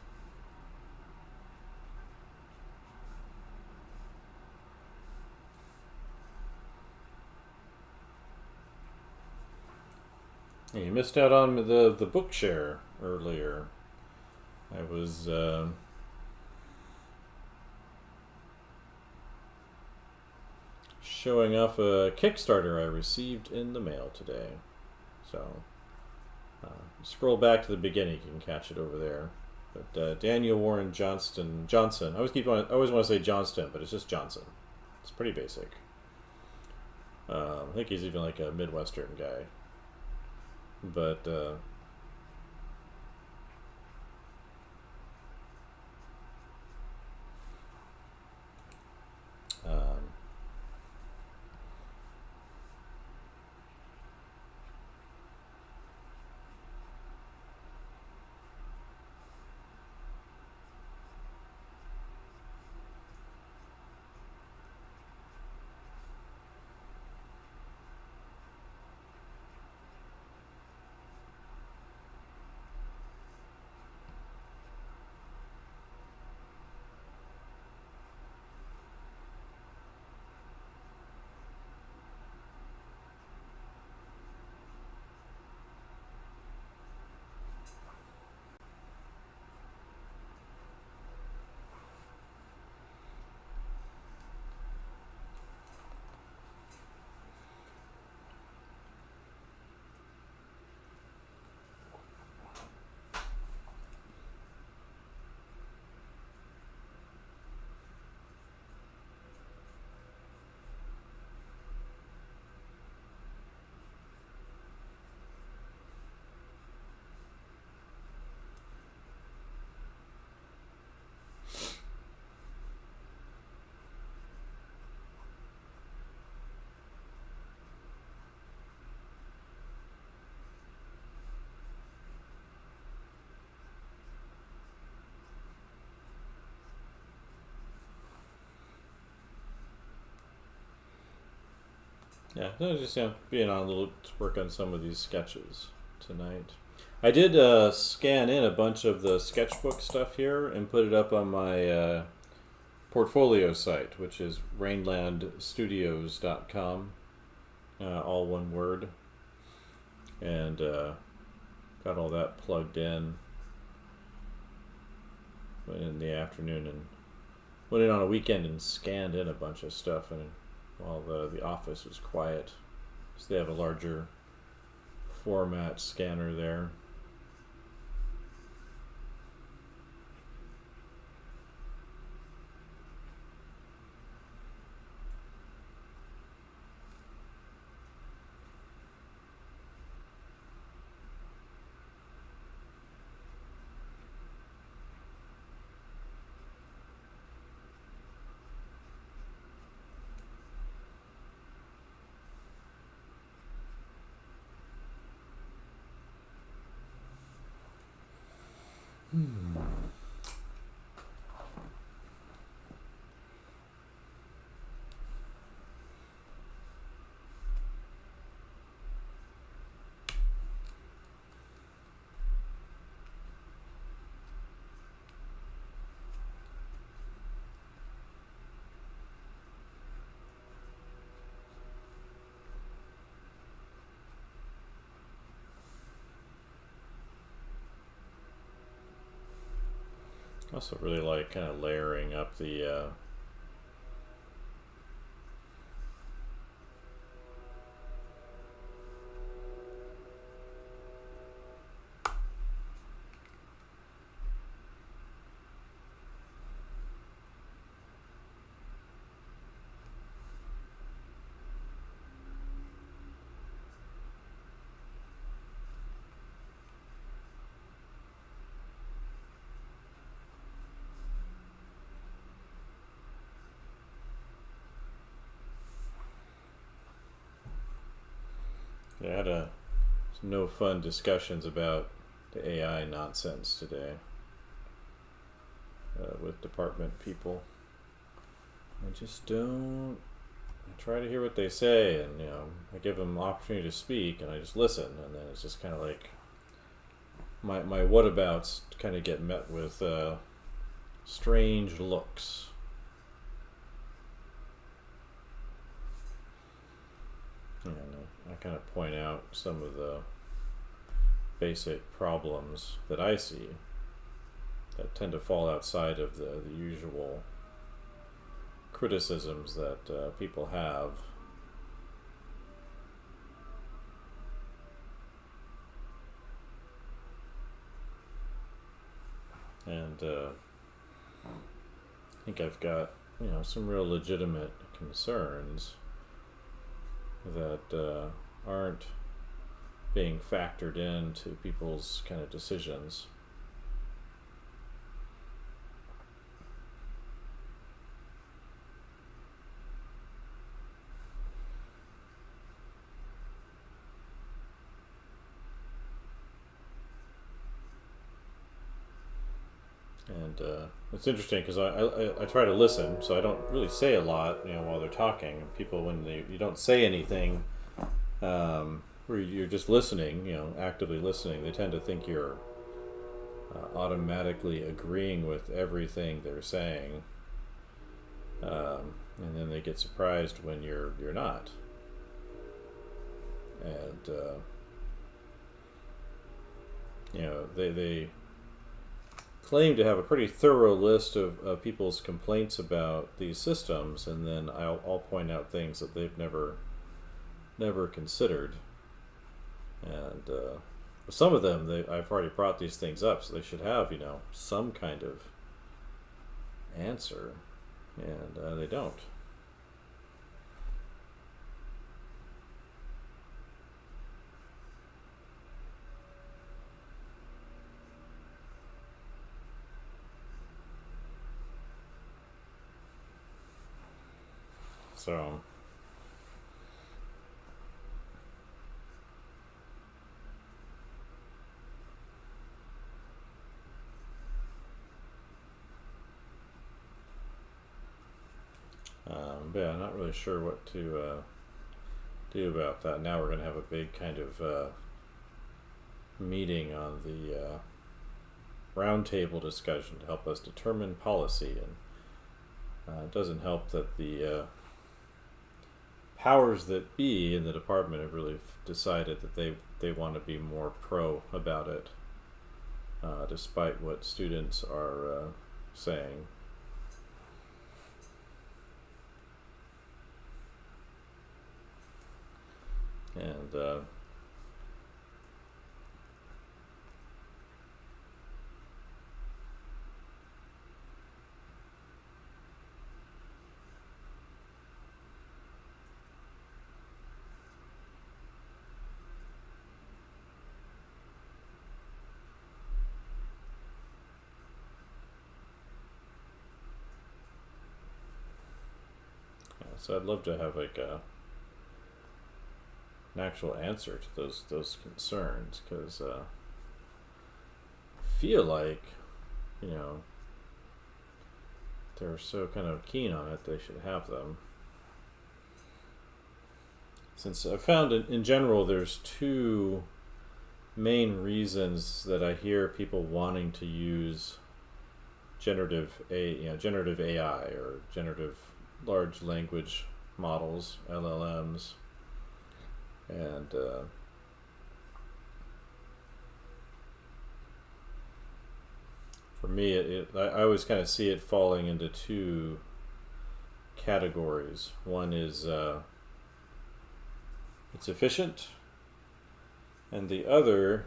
Hey, you missed out on the book share earlier. I was showing off a Kickstarter I received in the mail today. So scroll back to the beginning, you can catch it over there. But Daniel Warren Johnson. I always want to say Johnston, but it's just Johnson. It's pretty basic. I think he's even like a Midwestern guy. but um, yeah, no, just being on a little to work on some of these sketches tonight. I did scan in a bunch of the sketchbook stuff here and put it up on my portfolio site, which is rainlandstudios.com, all one word, and got all that plugged in. Went in the afternoon and went in on a weekend and scanned in a bunch of stuff, and while the office was quiet, so they have a larger format scanner there. I also really like kind of layering up the I had some no fun discussions about the AI nonsense today with department people. I just don't. I try to hear what they say, and I give them opportunity to speak, and I just listen, and then it's just kind of like my whatabouts kind of get met with strange looks. And I kind of point out some of the basic problems that I see that tend to fall outside of the usual criticisms that people have. And I think I've got some real legitimate concerns that aren't being factored into people's kind of decisions. And it's interesting because I try to listen, so I don't really say a lot, while they're talking. People, when you don't say anything, where you're just listening, actively listening, they tend to think you're automatically agreeing with everything they're saying, and then they get surprised when you're not. And they claim to have a pretty thorough list of people's complaints about these systems, and then I'll point out things that they've never considered. And some of them, I've already brought these things up, so they should have some kind of answer, and they don't. So yeah, I'm not really sure what to do about that. Now we're going to have a big kind of meeting on the roundtable discussion to help us determine policy, and it doesn't help that the powers that be in the department have really decided that they want to be more pro about it, despite what students are saying. And so I'd love to have like an actual answer to those concerns, because I feel like they're so kind of keen on it, they should have them. Since I found in general there's two main reasons that I hear people wanting to use generative AI, or generative large language models, LLMs. And for me, I always kind of see it falling into two categories. One is it's efficient, and the other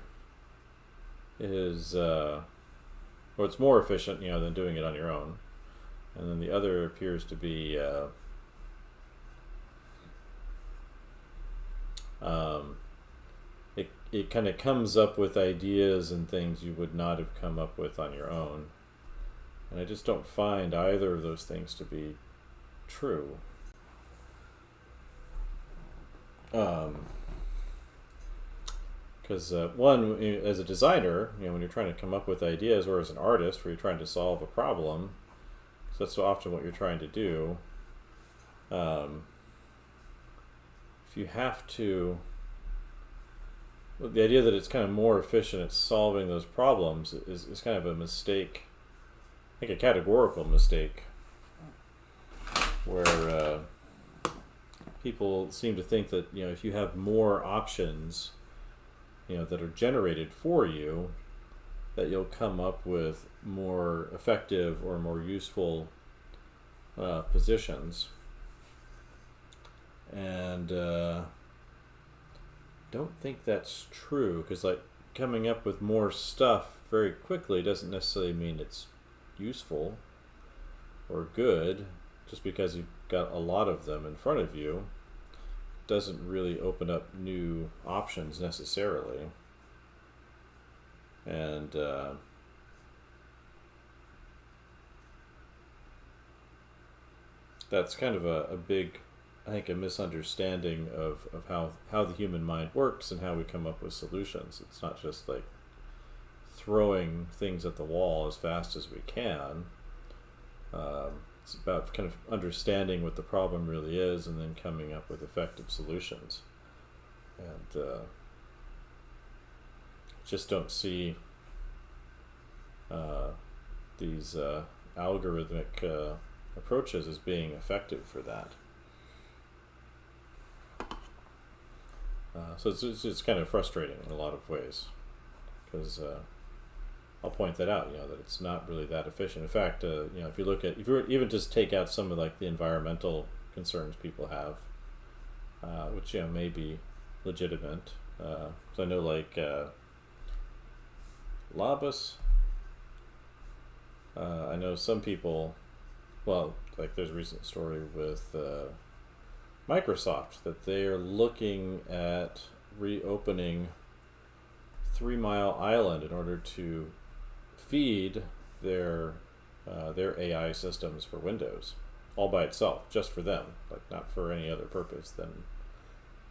is it's more efficient, than doing it on your own. And then the other appears to be it kind of comes up with ideas and things you would not have come up with on your own. And I just don't find either of those things to be true. Because one, as a designer, when you're trying to come up with ideas, or as an artist where you're trying to solve a problem, because that's so often what you're trying to do, if you have to, the idea that it's kind of more efficient at solving those problems is kind of a mistake, like a categorical mistake, where people seem to think that if you have more options that are generated for you, that you'll come up with more effective or more useful positions. And don't think that's true, because coming up with more stuff very quickly doesn't necessarily mean it's useful or good, just because you've got a lot of them in front of you. doesn't really open up new options necessarily. And that's kind of a big, I think, a misunderstanding of how the human mind works and how we come up with solutions. It's not just like throwing things at the wall as fast as we can. It's about kind of understanding what the problem really is and then coming up with effective solutions. And just don't see these algorithmic approaches as being effective for that. So it's kind of frustrating in a lot of ways, because I'll point that out, that it's not really that efficient. In fact, if you were even just take out some of like the environmental concerns people have, which may be legitimate. So I know like Labus. I know some people. Well, like there's a recent story with Microsoft that they are looking at reopening 3 Mile Island in order to feed their AI systems for Windows, all by itself, just for them, like not for any other purpose than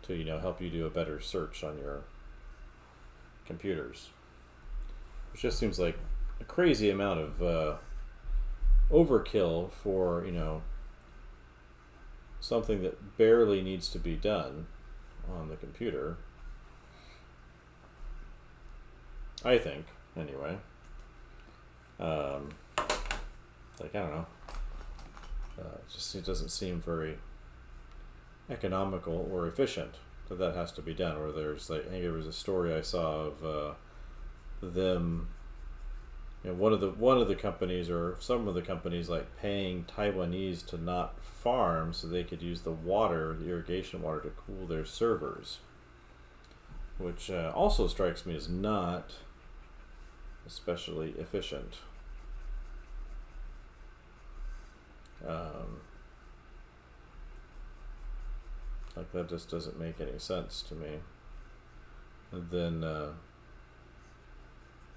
to help you do a better search on your computers. Which just seems like a crazy amount of overkill for something that barely needs to be done on the computer. I think, anyway. Like, I don't know. It doesn't seem very economical or efficient that has to be done. Or there's like, I think there was a story I saw of them. One of the companies, or some of the companies, like paying Taiwanese to not farm so they could use the irrigation water, to cool their servers, which also strikes me as not especially efficient. Like that just doesn't make any sense to me. And then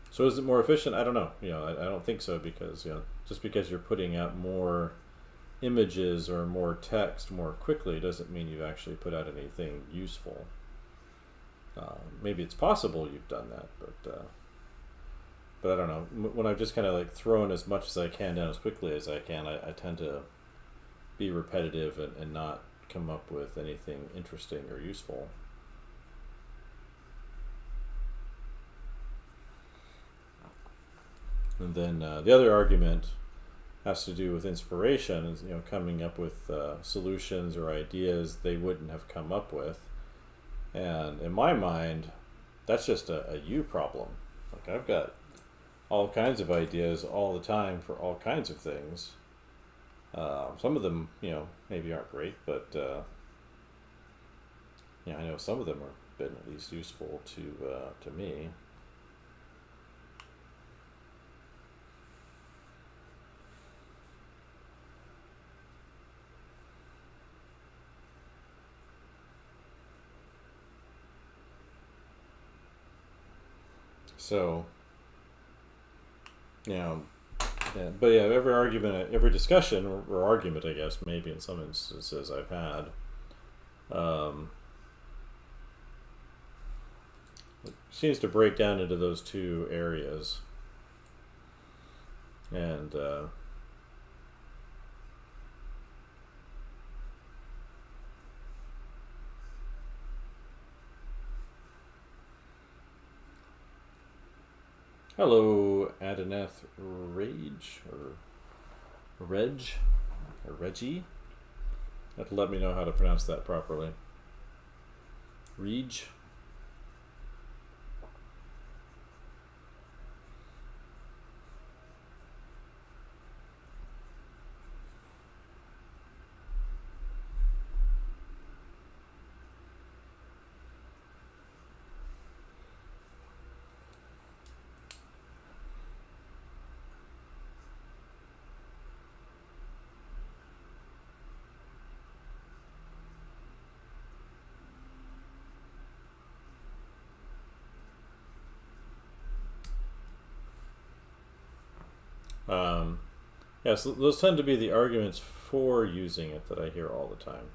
so is it more efficient? I don't know. I don't think so, because just because you're putting out more images or more text more quickly doesn't mean you've actually put out anything useful. Maybe it's possible you've done that, but I don't know. When I've just kind of like thrown as much as I can down as quickly as I can, I tend to be repetitive and not come up with anything interesting or useful. And then the other argument has to do with inspiration, is coming up with solutions or ideas they wouldn't have come up with. And in my mind, that's just a you problem. Like, I've got all kinds of ideas all the time for all kinds of things. Some of them, maybe aren't great, but I know some of them have been at least useful to me. So, but every argument, every discussion or argument, I guess, maybe in some instances I've had, it seems to break down into those two areas. And hello, Adoneth Rage, or Reggie. You have to let me know how to pronounce that properly. Reg. Um, yeah, so those tend to be the arguments for using it that I hear all the time.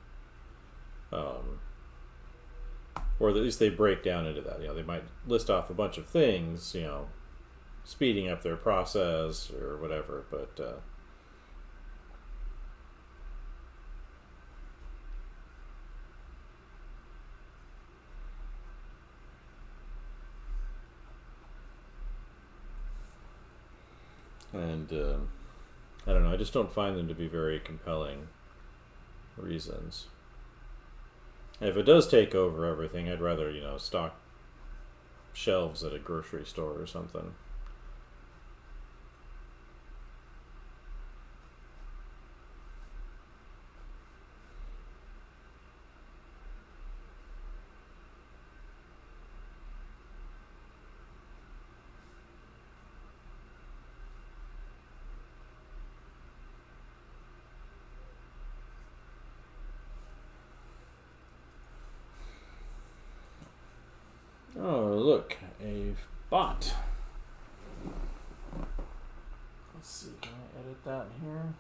Or at least they break down into that. They might list off a bunch of things, speeding up their process or whatever, but and I don't know, I just don't find them to be very compelling reasons. And if it does take over everything, I'd rather, stock shelves at a grocery store or something. Oh, look, a bot. Let's see, can I edit that here?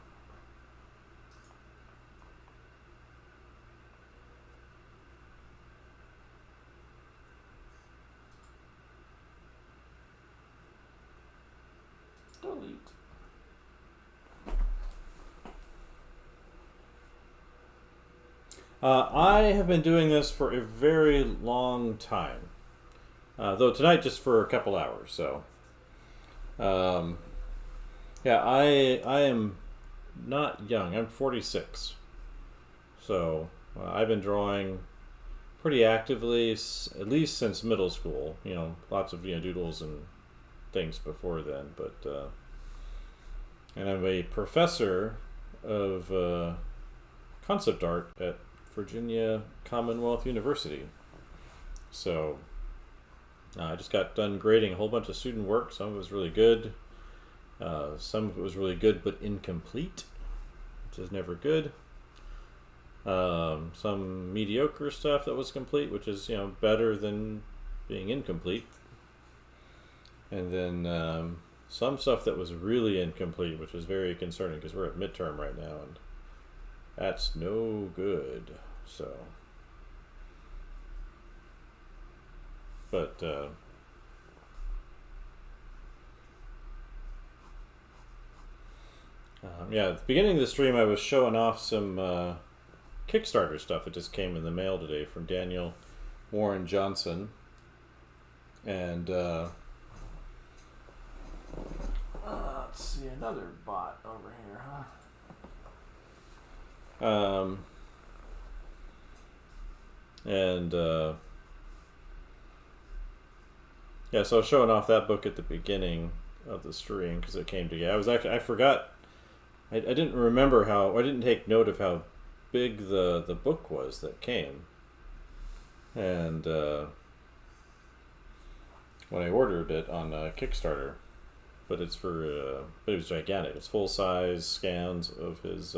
Delete. I have been doing this for a very long time. Though tonight just for a couple hours, so. Yeah, I am not young. I'm 46. So I've been drawing pretty actively, at least since middle school. Lots of doodles and things before then. But and I'm a professor of concept art at Virginia Commonwealth University. So I just got done grading a whole bunch of student work. Some of it was really good. Some of it was really good but incomplete, which is never good. Some mediocre stuff that was complete, which is better than being incomplete. And then some stuff that was really incomplete, which was very concerning because we're at midterm right now, and that's no good. So. But yeah, at the beginning of the stream, I was showing off some Kickstarter stuff. It just came in the mail today from Daniel Warren Johnson, and let's see, another bot over here, huh? And yeah, so I was showing off that book at the beginning of the stream because it came together. I forgot, I didn't remember I didn't take note of how big the book was that came. And when I ordered it on Kickstarter, but it was gigantic. It's full size scans of his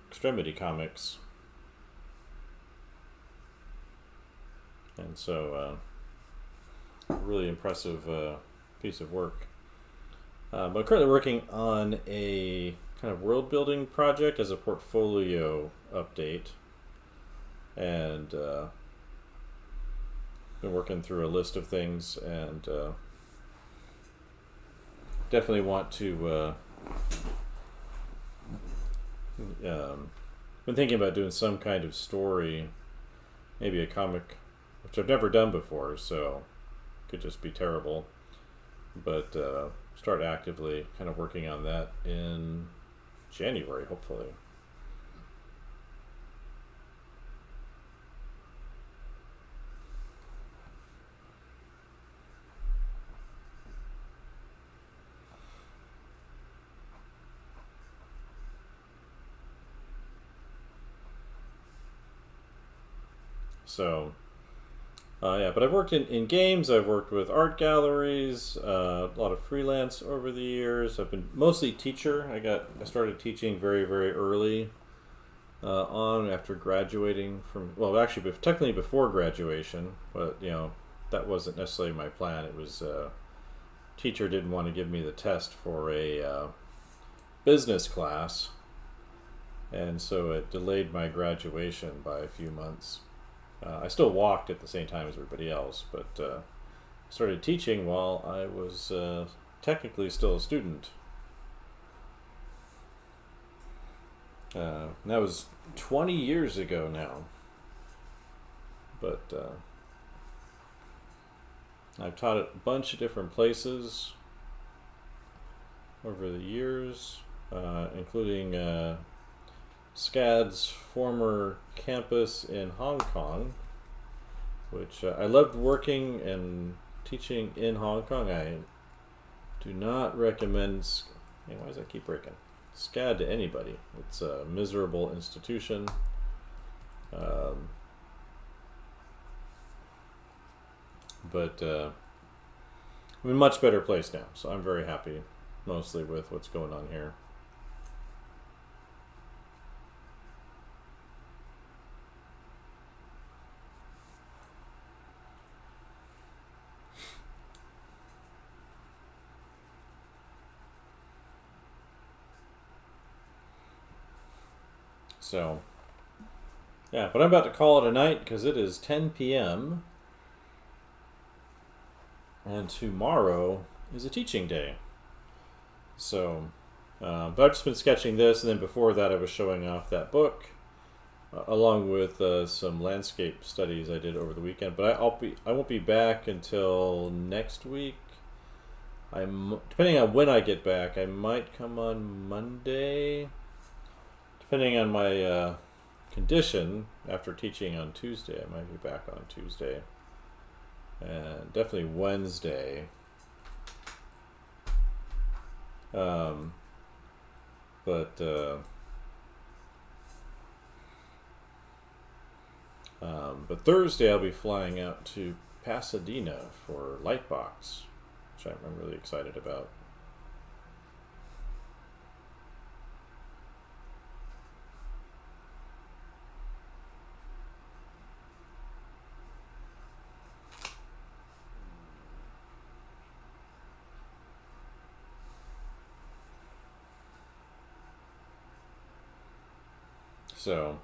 Extremity comics. And so really impressive piece of work. But I'm currently working on a kind of world building project as a portfolio update, and been working through a list of things, and definitely want to been thinking about doing some kind of story, maybe a comic, which I've never done before, so could just be terrible, but start actively kind of working on that in January, hopefully. So yeah, but I've worked in games, I've worked with art galleries, a lot of freelance over the years. I've been mostly teacher. I started teaching very, very early on after graduating from, well, actually technically before graduation, but that wasn't necessarily my plan. It was teacher didn't want to give me the test for a business class, and so it delayed my graduation by a few months. I still walked at the same time as everybody else, but started teaching while I was technically still a student. That was 20 years ago now, but I've taught at a bunch of different places over the years, including SCAD's former campus in Hong Kong, which I loved working and teaching in Hong Kong. I do not recommend, hey, why does that keep breaking? SCAD to anybody. It's a miserable institution. But I'm in a much better place now, so I'm very happy mostly with what's going on here. So, yeah, but I'm about to call it a night because it is 10 p.m. and tomorrow is a teaching day. So, but I've just been sketching this, and then before that I was showing off that book, along with some landscape studies I did over the weekend. But I won't be back until next week. Depending on when I get back, I might come on Monday. Depending on my condition, after teaching on Tuesday, I might be back on Tuesday. And definitely Wednesday. But Thursday I'll be flying out to Pasadena for Lightbox, which I'm really excited about. So,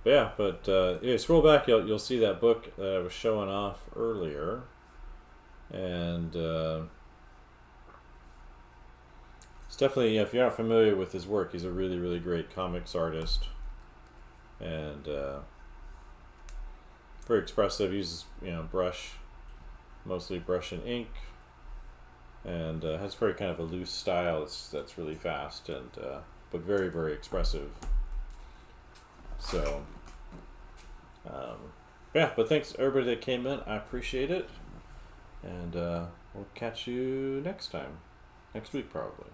yeah, but yeah, scroll back, you'll see that book that I was showing off earlier, and it's definitely, if you're not familiar with his work, he's a really, really great comics artist, and very expressive. He uses, brush, mostly brush and ink, and has very kind of a loose style that's really fast and but very, very expressive. So, yeah, but thanks everybody that came in. I appreciate it. And we'll catch you next time. Next week, probably.